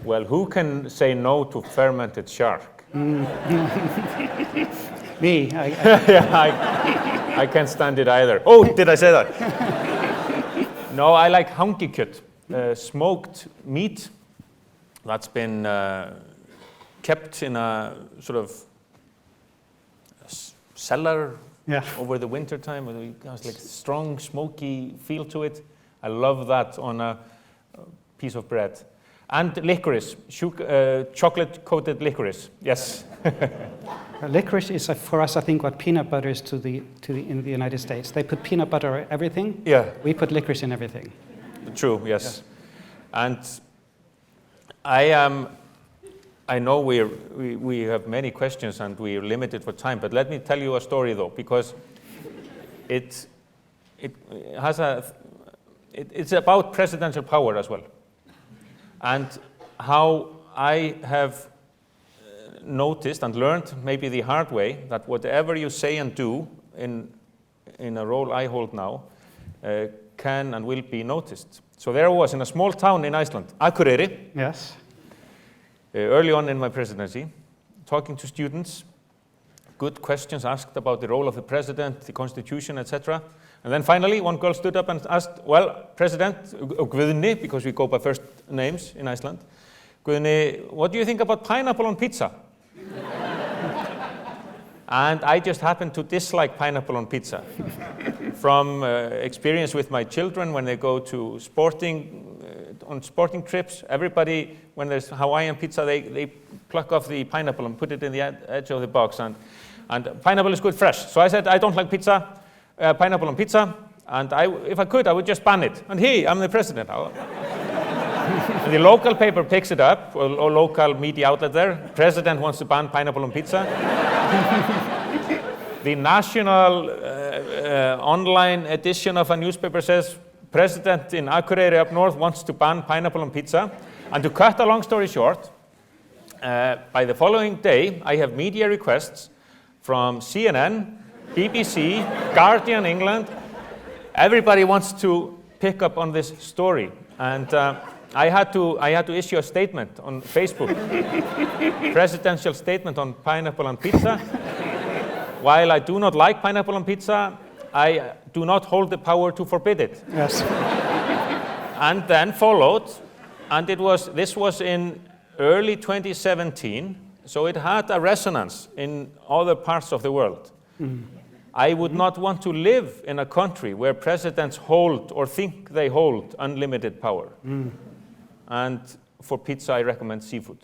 Well, who can say no to fermented shark? Me. I can't stand it either. Oh, did I say that? No, I like hangikjöt, smoked meat that's been kept in a sort of cellar over the winter time. It has like strong, smoky feel to it. I love that on a piece of bread. And licorice, chocolate-coated licorice. Yes. Licorice is for us, I think, what peanut butter is in the United States. They put peanut butter on everything. Yeah. We put licorice in everything. True. Yes. And I know we have many questions and we are limited for time. But let me tell you a story though, because it's about presidential power as well. And how I have noticed and learned, maybe the hard way, that whatever you say and do in a role I hold now can and will be noticed. So there I was in a small town in Iceland, Akureyri, Yes. Early on in my presidency, talking to students, good questions asked about the role of the president, the constitution, etc. And then finally, one girl stood up and asked, well, President Guðni, because we go by first names in Iceland, Guðni, what do you think about pineapple on pizza? And I just happen to dislike pineapple on pizza. From experience with my children when they go to on sporting trips, everybody, when there's Hawaiian pizza, they pluck off the pineapple and put it in the edge of the box. And pineapple is good fresh. So I said, I don't like pineapple on pizza, and if I could, I would just ban it. And I'm the president. And the local paper picks it up, or local media outlet there. President wants to ban pineapple on pizza. The national online edition of a newspaper says, President in Akureyri up north wants to ban pineapple on pizza. And to cut a long story short, by the following day, I have media requests from CNN, BBC, Guardian England. Everybody wants to pick up on this story, and I had to issue a statement on Facebook, presidential statement on pineapple on pizza. While I do not like pineapple on pizza, I do not hold the power to forbid it. Yes. And then followed, and this was in early 2017, so it had a resonance in other parts of the world. I would not want to live in a country where presidents hold or think they hold unlimited power. And for pizza, I recommend seafood.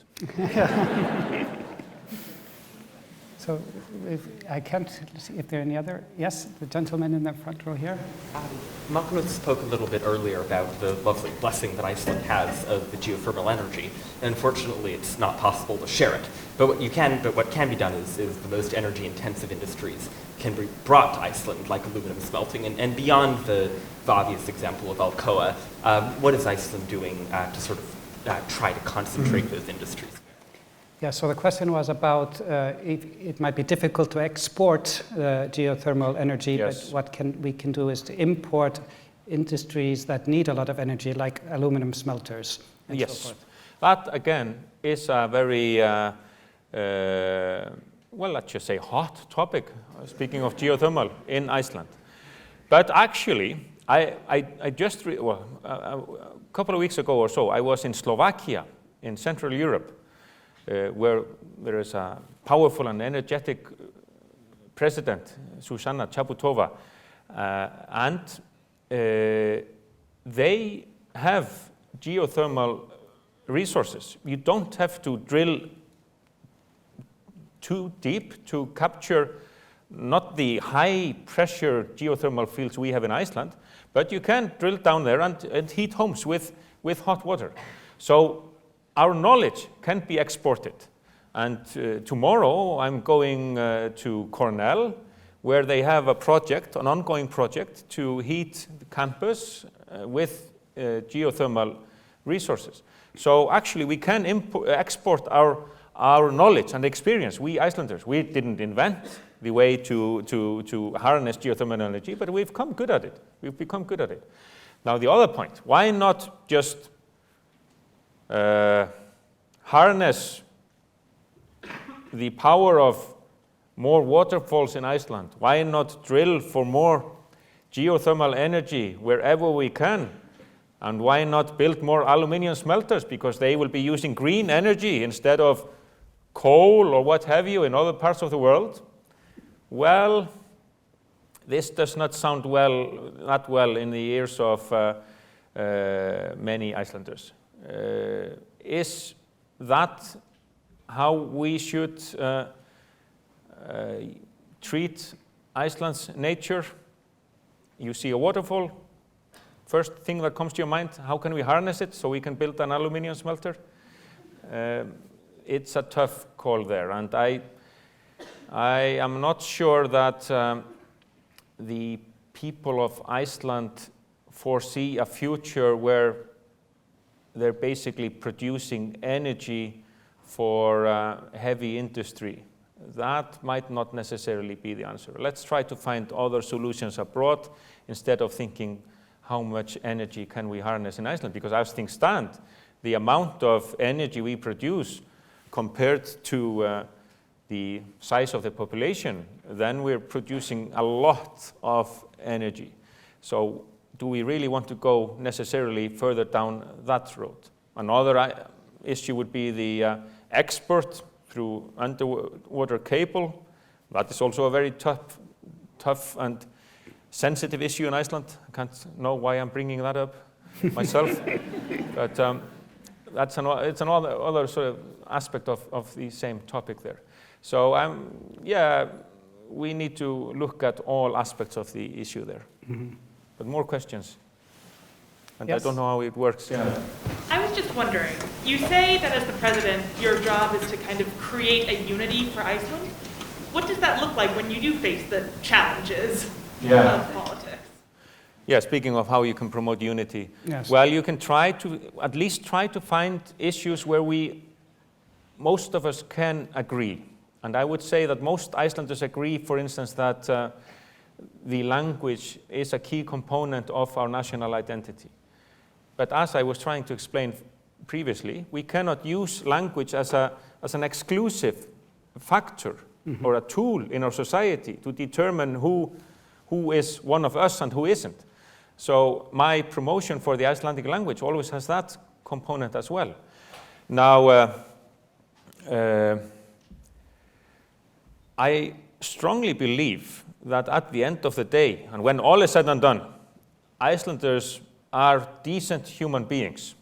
So I can't see if there are any other. Yes, the gentleman in the front row here. Magnús spoke a little bit earlier about the lovely blessing that Iceland has of the geothermal energy. And unfortunately, it's not possible to share it. But what can be done is the most energy-intensive industries can be brought to Iceland, like aluminum smelting, and beyond the obvious example of Alcoa. What is Iceland doing to sort of try to concentrate those industries? Yeah, so the question was about if it might be difficult to export geothermal energy, Yes. but what we can do is to import industries that need a lot of energy, like aluminum smelters and so Yes, forth. that again is a very, well, let's just say hot topic, speaking of geothermal in Iceland. But actually, I just, a couple of weeks ago or so, I was in Slovakia, in Central Europe, where there is a powerful and energetic president, Zuzana Čaputová, and they have geothermal resources. You don't have to drill too deep to capture not the high pressure geothermal fields we have in Iceland, but you can drill down there and heat homes with hot water. So our knowledge can be exported. And tomorrow I'm going to Cornell, where they have a project, an ongoing project, to heat the campus with geothermal resources. So actually we can export our knowledge and experience. We Icelanders, we didn't invent the way to harness geothermal energy, but we've become good at it. We've become good at it. Now the other point, why not just harness the power of more waterfalls in Iceland? Why not drill for more geothermal energy wherever we can? And why not build more aluminum smelters? Because they will be using green energy instead of coal or what have you in other parts of the world. Well, this does not sound that well in the ears of many Icelanders. Is that how we should treat Iceland's nature? You see a waterfall, first thing that comes to your mind, how can we harness it so we can build an aluminum smelter? It's a tough call there, and I am not sure that the people of Iceland foresee a future where they're basically producing energy for heavy industry. That might not necessarily be the answer. Let's try to find other solutions abroad instead of thinking how much energy can we harness in Iceland, because as things stand, the amount of energy we produce compared to the size of the population, then we're producing a lot of energy. So do we really want to go necessarily further down that road? Another issue would be the export through underwater cable. That is also a very tough and sensitive issue in Iceland. I can't know why I'm bringing that up myself, but it's another sort of aspect of the same topic there. So yeah, we need to look at all aspects of the issue there. Mm-hmm. But more questions? And yes. I don't know how it works. Yeah. I was just wondering, you say that as the president, your job is to kind of create a unity for Iceland. What does that look like when you do face the challenges of politics? Yeah, speaking of how you can promote unity. Yes. Well, you can at least try to find issues where most of us can agree. And I would say that most Icelanders agree, for instance, that the language is a key component of our national identity. But as I was trying to explain previously, we cannot use language as an exclusive factor or a tool in our society to determine who is one of us and who isn't. So my promotion for the Icelandic language always has that component as well. Now, I strongly believe that at the end of the day, and when all is said and done, Icelanders are decent human beings.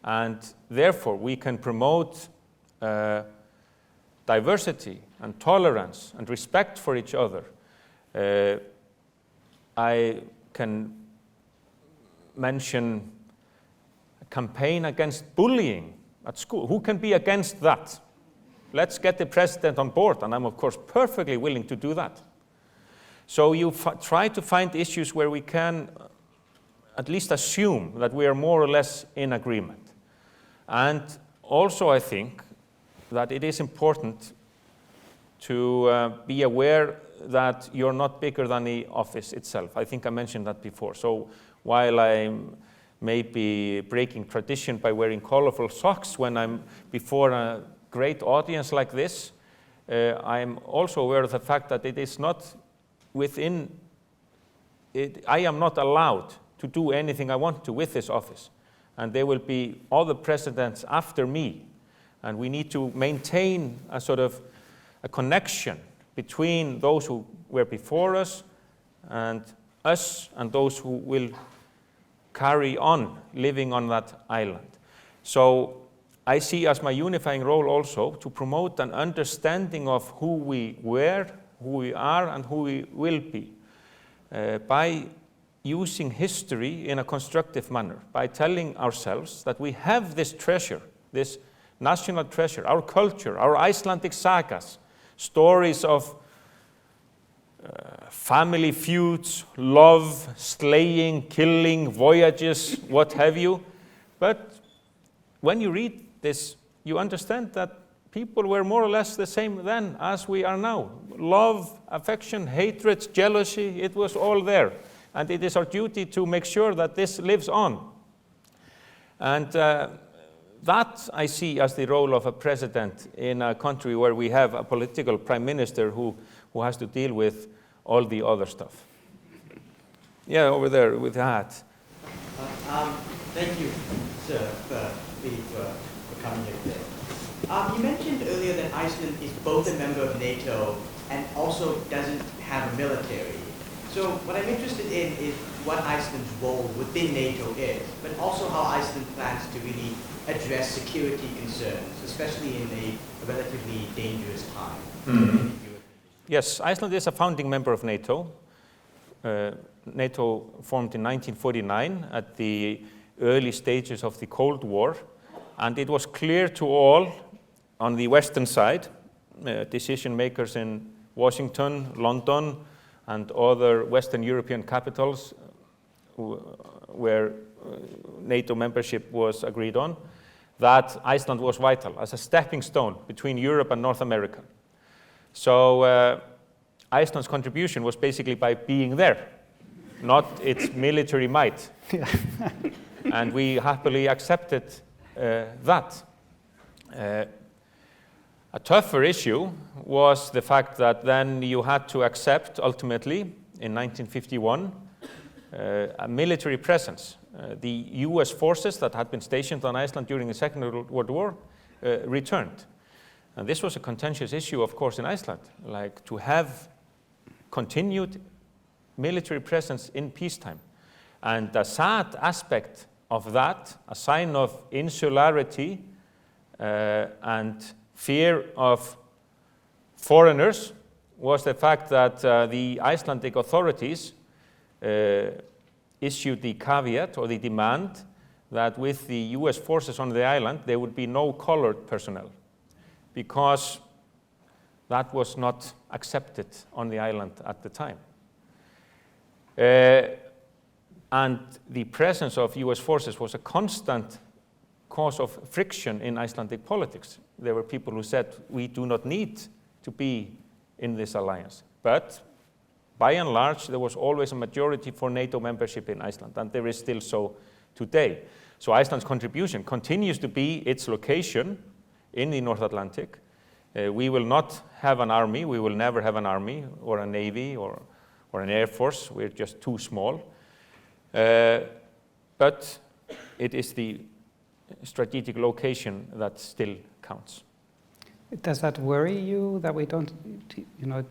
And therefore, we can promote diversity and tolerance and respect for each other. I can mention a campaign against bullying at school. Who can be against that? Let's get the president on board, and I'm of course perfectly willing to do that. So you try to find issues where we can at least assume that we are more or less in agreement. And also I think that it is important to be aware that you're not bigger than the office itself. I think I mentioned that before. So while I'm maybe breaking tradition by wearing colorful socks when I'm before a great audience like this, I'm also aware of the fact that it is not within it. I am not allowed to do anything I want to with this office. And there will be other presidents after me. And we need to maintain a sort of a connection between those who were before us and those who will carry on living on that island. So I see as my unifying role also to promote an understanding of who we were, who we are, and who we will be by using history in a constructive manner, by telling ourselves that we have this treasure, this national treasure, our culture, our Icelandic sagas, stories of family feuds, love, slaying, killing, voyages, what have you. But when you read this, you understand that people were more or less the same then as we are now. Love, affection, hatred, jealousy, it was all there. And it is our duty to make sure that this lives on. And that I see as the role of a president in a country where we have a political prime minister who has to deal with all the other stuff. Yeah, over there with the hat. Thank you, sir, for coming here today. You mentioned earlier that Iceland is both a member of NATO and also doesn't have a military. So what I'm interested in is what Iceland's role within NATO is, but also how Iceland plans to really address security concerns, especially in a relatively dangerous time. Mm-hmm. Yes, Iceland is a founding member of NATO. NATO formed in 1949 at the early stages of the Cold War, and it was clear to all on the western side, decision makers in Washington, London, and other Western European capitals where NATO membership was agreed on, that Iceland was vital as a stepping stone between Europe and North America. So Iceland's contribution was basically by being there, not its military might. And we happily accepted that. A tougher issue was the fact that then you had to accept, ultimately, in 1951, a military presence. The US forces that had been stationed on Iceland during the Second World War returned. And this was a contentious issue, of course, in Iceland, like to have continued military presence in peacetime. And the sad aspect of that, a sign of insularity and fear of foreigners, was the fact that the Icelandic authorities issued the caveat or the demand that with the US forces on the island, there would be no colored personnel, because that was not accepted on the island at the time. And the presence of US forces was a constant cause of friction in Icelandic politics. There were people who said, we do not need to be in this alliance. But by and large, there was always a majority for NATO membership in Iceland, and there is still so today. So Iceland's contribution continues to be its location in the North Atlantic. We will not have an army. We will never have an army or a navy or an air force. We're just too small. But it is the strategic location that still counts. Does that worry you that we don't,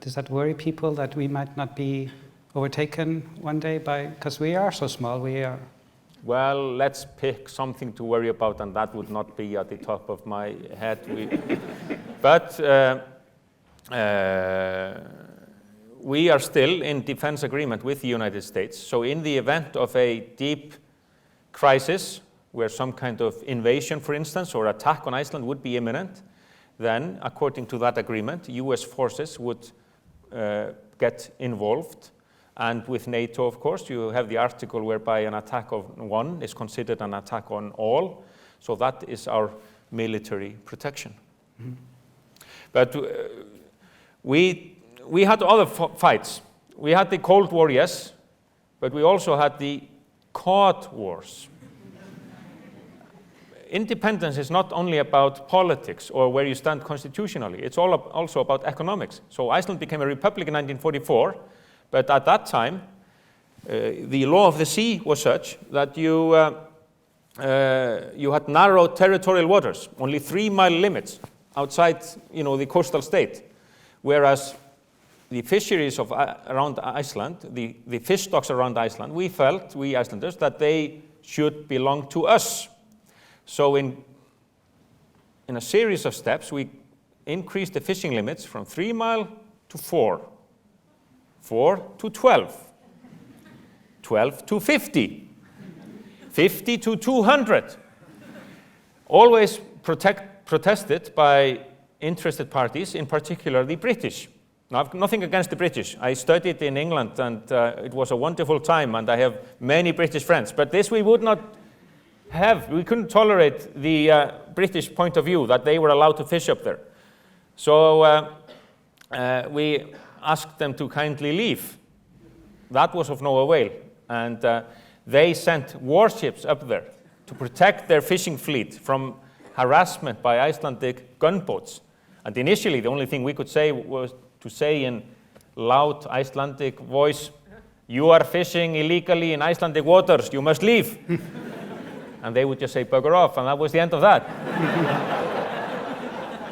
does that worry people that we might not be overtaken one day by, because we are so small, we are. Well, let's pick something to worry about, and that would not be at the top of my head. But we are still in defense agreement with the United States. So in the event of a deep crisis, where some kind of invasion, for instance, or attack on Iceland would be imminent, then, according to that agreement, US forces would get involved And with NATO, of course, you have the article whereby an attack on one is considered an attack on all. So that is our military protection. Mm-hmm. But we had other fights. We had the Cold War, yes, but we also had the Cod Wars. Independence is not only about politics or where you stand constitutionally. It's also about economics. So Iceland became a republic in 1944, but at that time, the law of the sea was such that you had narrow territorial waters, only 3-mile limits outside, the coastal state, whereas the fisheries around Iceland, the fish stocks around Iceland, we felt, we Icelanders, that they should belong to us. So in a series of steps, we increased the fishing limits from 3 mile to 4, 4 to 12, 12 to 50, 50 to 200. Always protested by interested parties, in particular the British. Now, I've nothing against the British. I studied in England, and it was a wonderful time, and I have many British friends. But this we would not have. We couldn't tolerate the British point of view that they were allowed to fish up there. So we asked them to kindly leave. That was of no avail. And they sent warships up there to protect their fishing fleet from harassment by Icelandic gunboats. And initially, the only thing we could say was to say in loud Icelandic voice, "You are fishing illegally in Icelandic waters, you must leave." And they would just say, "Bugger off," and that was the end of that.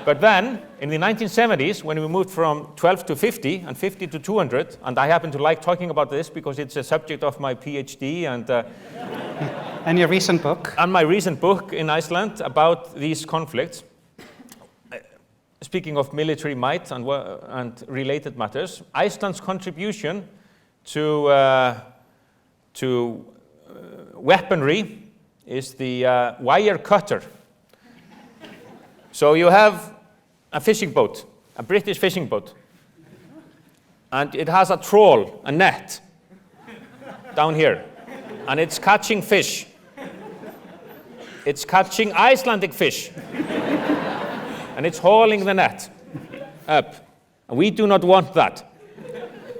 But then, in the 1970s, when we moved from 12 to 50 and 50 to 200, and I happen to like talking about this because it's a subject of my PhD and your recent book. And my recent book in Iceland about these conflicts. Speaking of military might and related matters, Iceland's contribution to weaponry is the wire cutter. So you have a fishing boat, a British fishing boat, and it has a trawl, a net, down here, and it's catching fish. It's catching Icelandic fish, and it's hauling the net up, and we do not want that.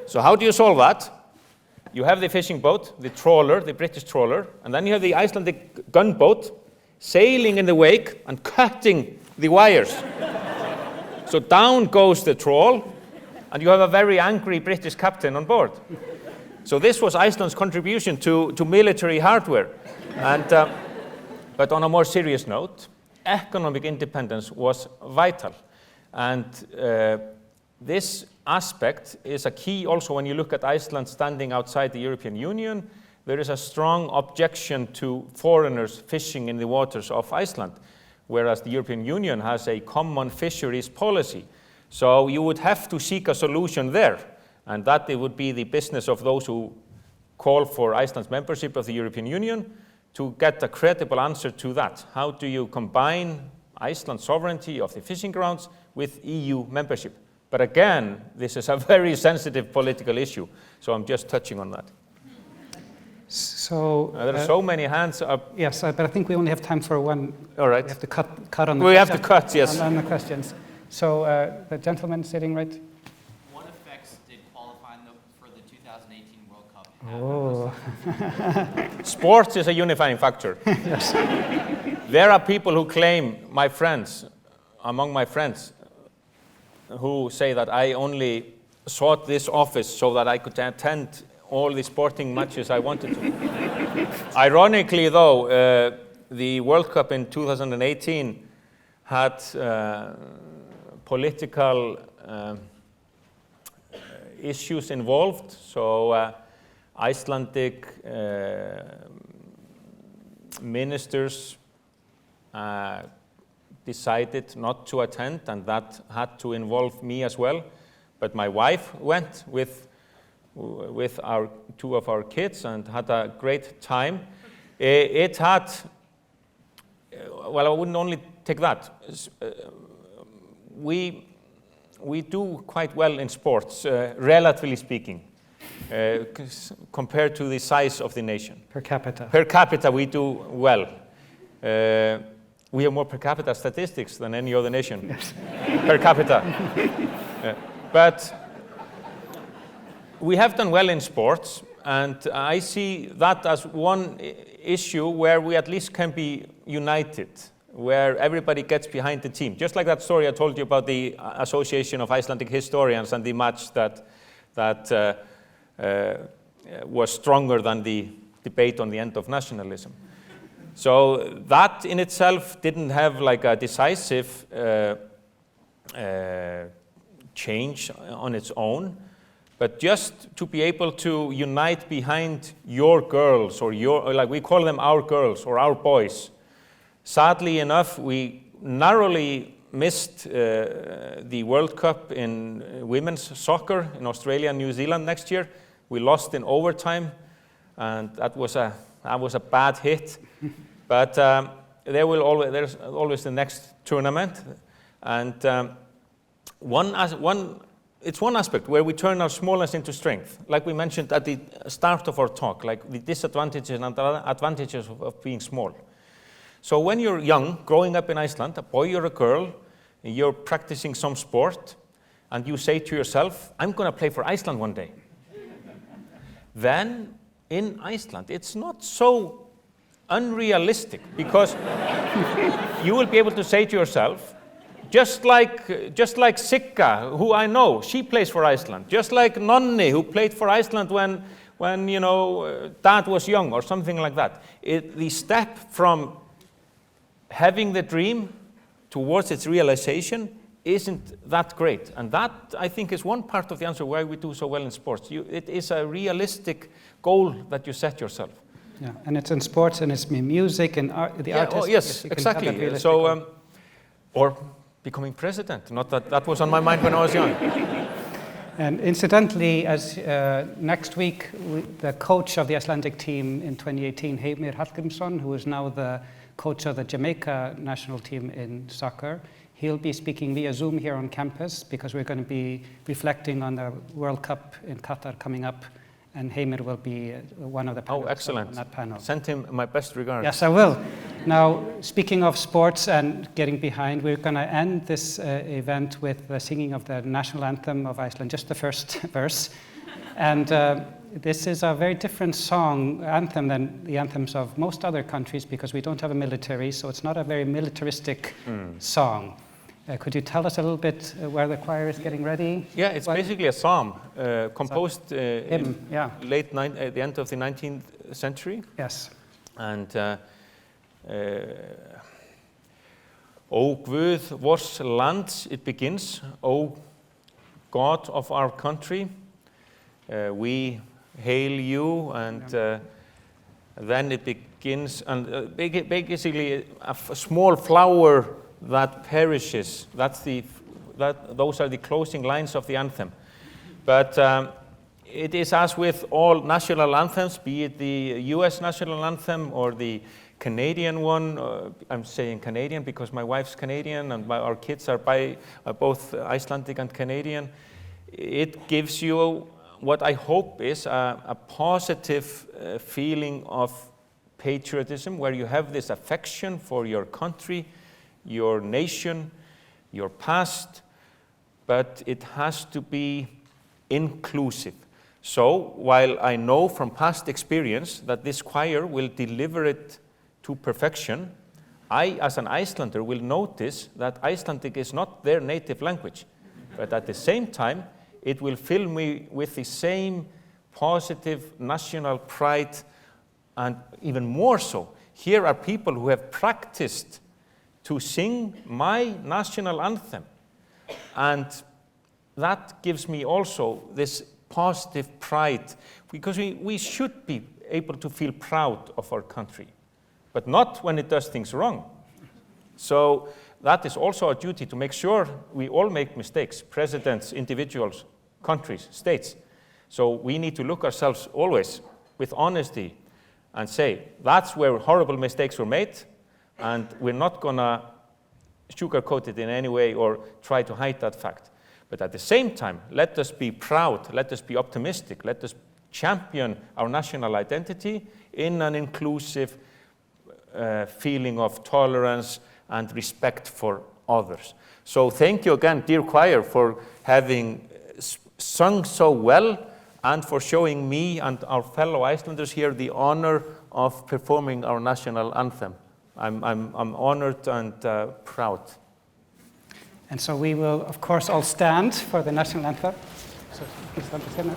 So how do you solve that? You have the fishing boat, the trawler, the British trawler, and then you have the Icelandic gunboat sailing in the wake and cutting the wires. So down goes the trawl, and you have a very angry British captain on board. So this was Iceland's contribution to military hardware. And, but on a more serious note, economic independence was vital. And this aspect is a key also when you look at Iceland standing outside the European Union. There is a strong objection to foreigners fishing in the waters of Iceland, whereas the European Union has a common fisheries policy. So you would have to seek a solution there, and that it would be the business of those who call for Iceland's membership of the European Union to get a credible answer to that. How do you combine Iceland's sovereignty of the fishing grounds with EU membership? But again, this is a very sensitive political issue, so I'm just touching on that. So there are so many hands up. Yes, but I think we only have time for one. All right. We have to cut on the We have to cut, yes. on the questions. So the gentleman sitting right. What effects did qualifying for the 2018 World Cup Oh. have? Sports is a unifying factor. Yes. There are people who claim, among my friends, who say that I only sought this office so that I could attend all the sporting matches I wanted to. Ironically, though, the World Cup in 2018 had political issues involved. So Icelandic ministers decided not to attend, and that had to involve me as well. But my wife went with our two of our kids and had a great time. It had, well, I wouldn't only take that. We do quite well in sports, relatively speaking. compared to the size of the nation. Per capita. Per capita, we do well. We have more per capita statistics than any other nation. Yes. Per capita. But we have done well in sports, and I see that as one issue where we at least can be united, where everybody gets behind the team. Just like that story I told you about the Association of Icelandic Historians and the match that was stronger than the debate on the end of nationalism. So that in itself didn't have like a decisive change on its own, but just to be able to unite behind your girls, or like we call them our girls or our boys. Sadly enough, we narrowly missed the World Cup in women's soccer in Australia and New Zealand next year. We lost in overtime, and that was a bad hit. But there's always the next tournament, and it's one aspect where we turn our smallness into strength, like we mentioned at the start of our talk, like the disadvantages and advantages of being small. So when you're young, growing up in Iceland, a boy or a girl, you're practicing some sport, and you say to yourself, I'm going to play for Iceland one day. Then in Iceland, it's not so unrealistic, because you will be able to say to yourself, just like Sigga, who I know, she plays for Iceland. Just like Nonni, who played for Iceland when Dad was young, or something like that. The step from having the dream towards its realization isn't that great. And that, I think, is one part of the answer why we do so well in sports. It is a realistic goal that you set yourself. Yeah, and it's in sports, and it's in music, and the artists. Oh, yes, exactly. So, or becoming president. Not that was on my mind when I was young. And incidentally, as next week, the coach of the Icelandic team in 2018, Jónas Hallgrímsson, who is now the coach of the Jamaica national team in soccer, he'll be speaking via Zoom here on campus, because we're going to be reflecting on the World Cup in Qatar coming up, and Heyr will be one of the panelists on that panel. Send him my best regards. Yes, I will. Now, speaking of sports and getting behind, we're going to end this event with the singing of the national anthem of Iceland, just the first verse. And this is a very different anthem than the anthems of most other countries, because we don't have a military, so it's not a very militaristic song. Could you tell us a little bit where the choir is getting ready? Yeah, it's basically a psalm composed hymn, at the end of the 19th century. Yes. And O Guð vors lands, it begins. O God of our country, we hail you, and then it begins, and basically a small flower that perishes. Those are the closing lines of the anthem. But it is as with all national anthems, be it the US national anthem or the Canadian one. I'm saying Canadian because my wife's Canadian and our kids are both Icelandic and Canadian. It gives you what I hope is a positive feeling of patriotism, where you have this affection for your country, your nation, your past, but it has to be inclusive. So while I know from past experience that this choir will deliver it to perfection, I, as an Icelander, will notice that Icelandic is not their native language. But at the same time, it will fill me with the same positive national pride, and even more so, here are people who have practiced to sing my national anthem. And that gives me also this positive pride, because we should be able to feel proud of our country, but not when it does things wrong. So that is also our duty, to make sure we all make mistakes, presidents, individuals, countries, states. So we need to look ourselves always with honesty and say, that's where horrible mistakes were made, and we're not going to sugarcoat it in any way or try to hide that fact. But at the same time, let us be proud, let us be optimistic, let us champion our national identity in an inclusive feeling of tolerance and respect for others. So thank you again, dear choir, for having sung so well and for showing me and our fellow Icelanders here the honor of performing our national anthem. I'm honored and proud. And so we will, of course, all stand for the national anthem. So you can stand with him now.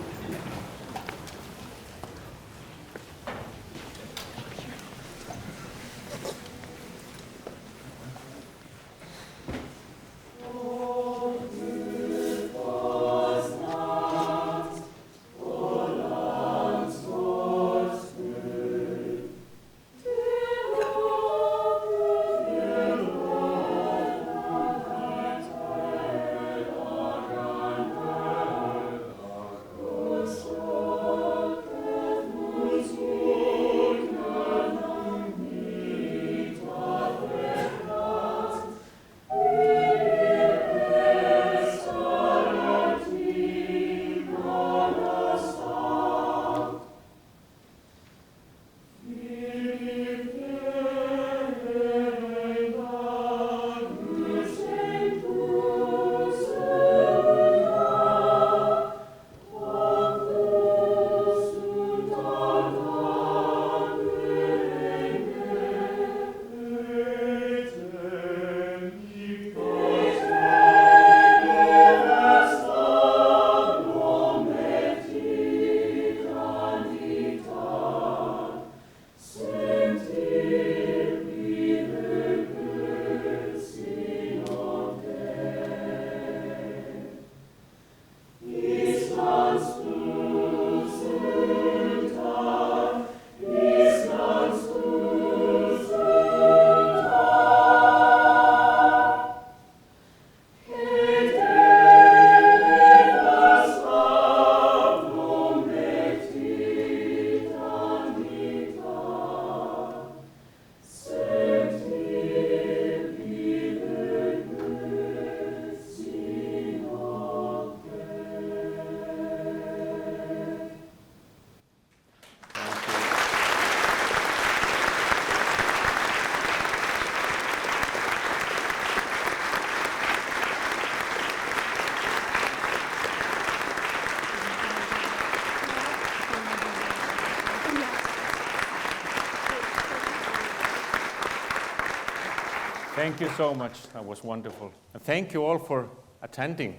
Thank you so much. That was wonderful. And thank you all for attending.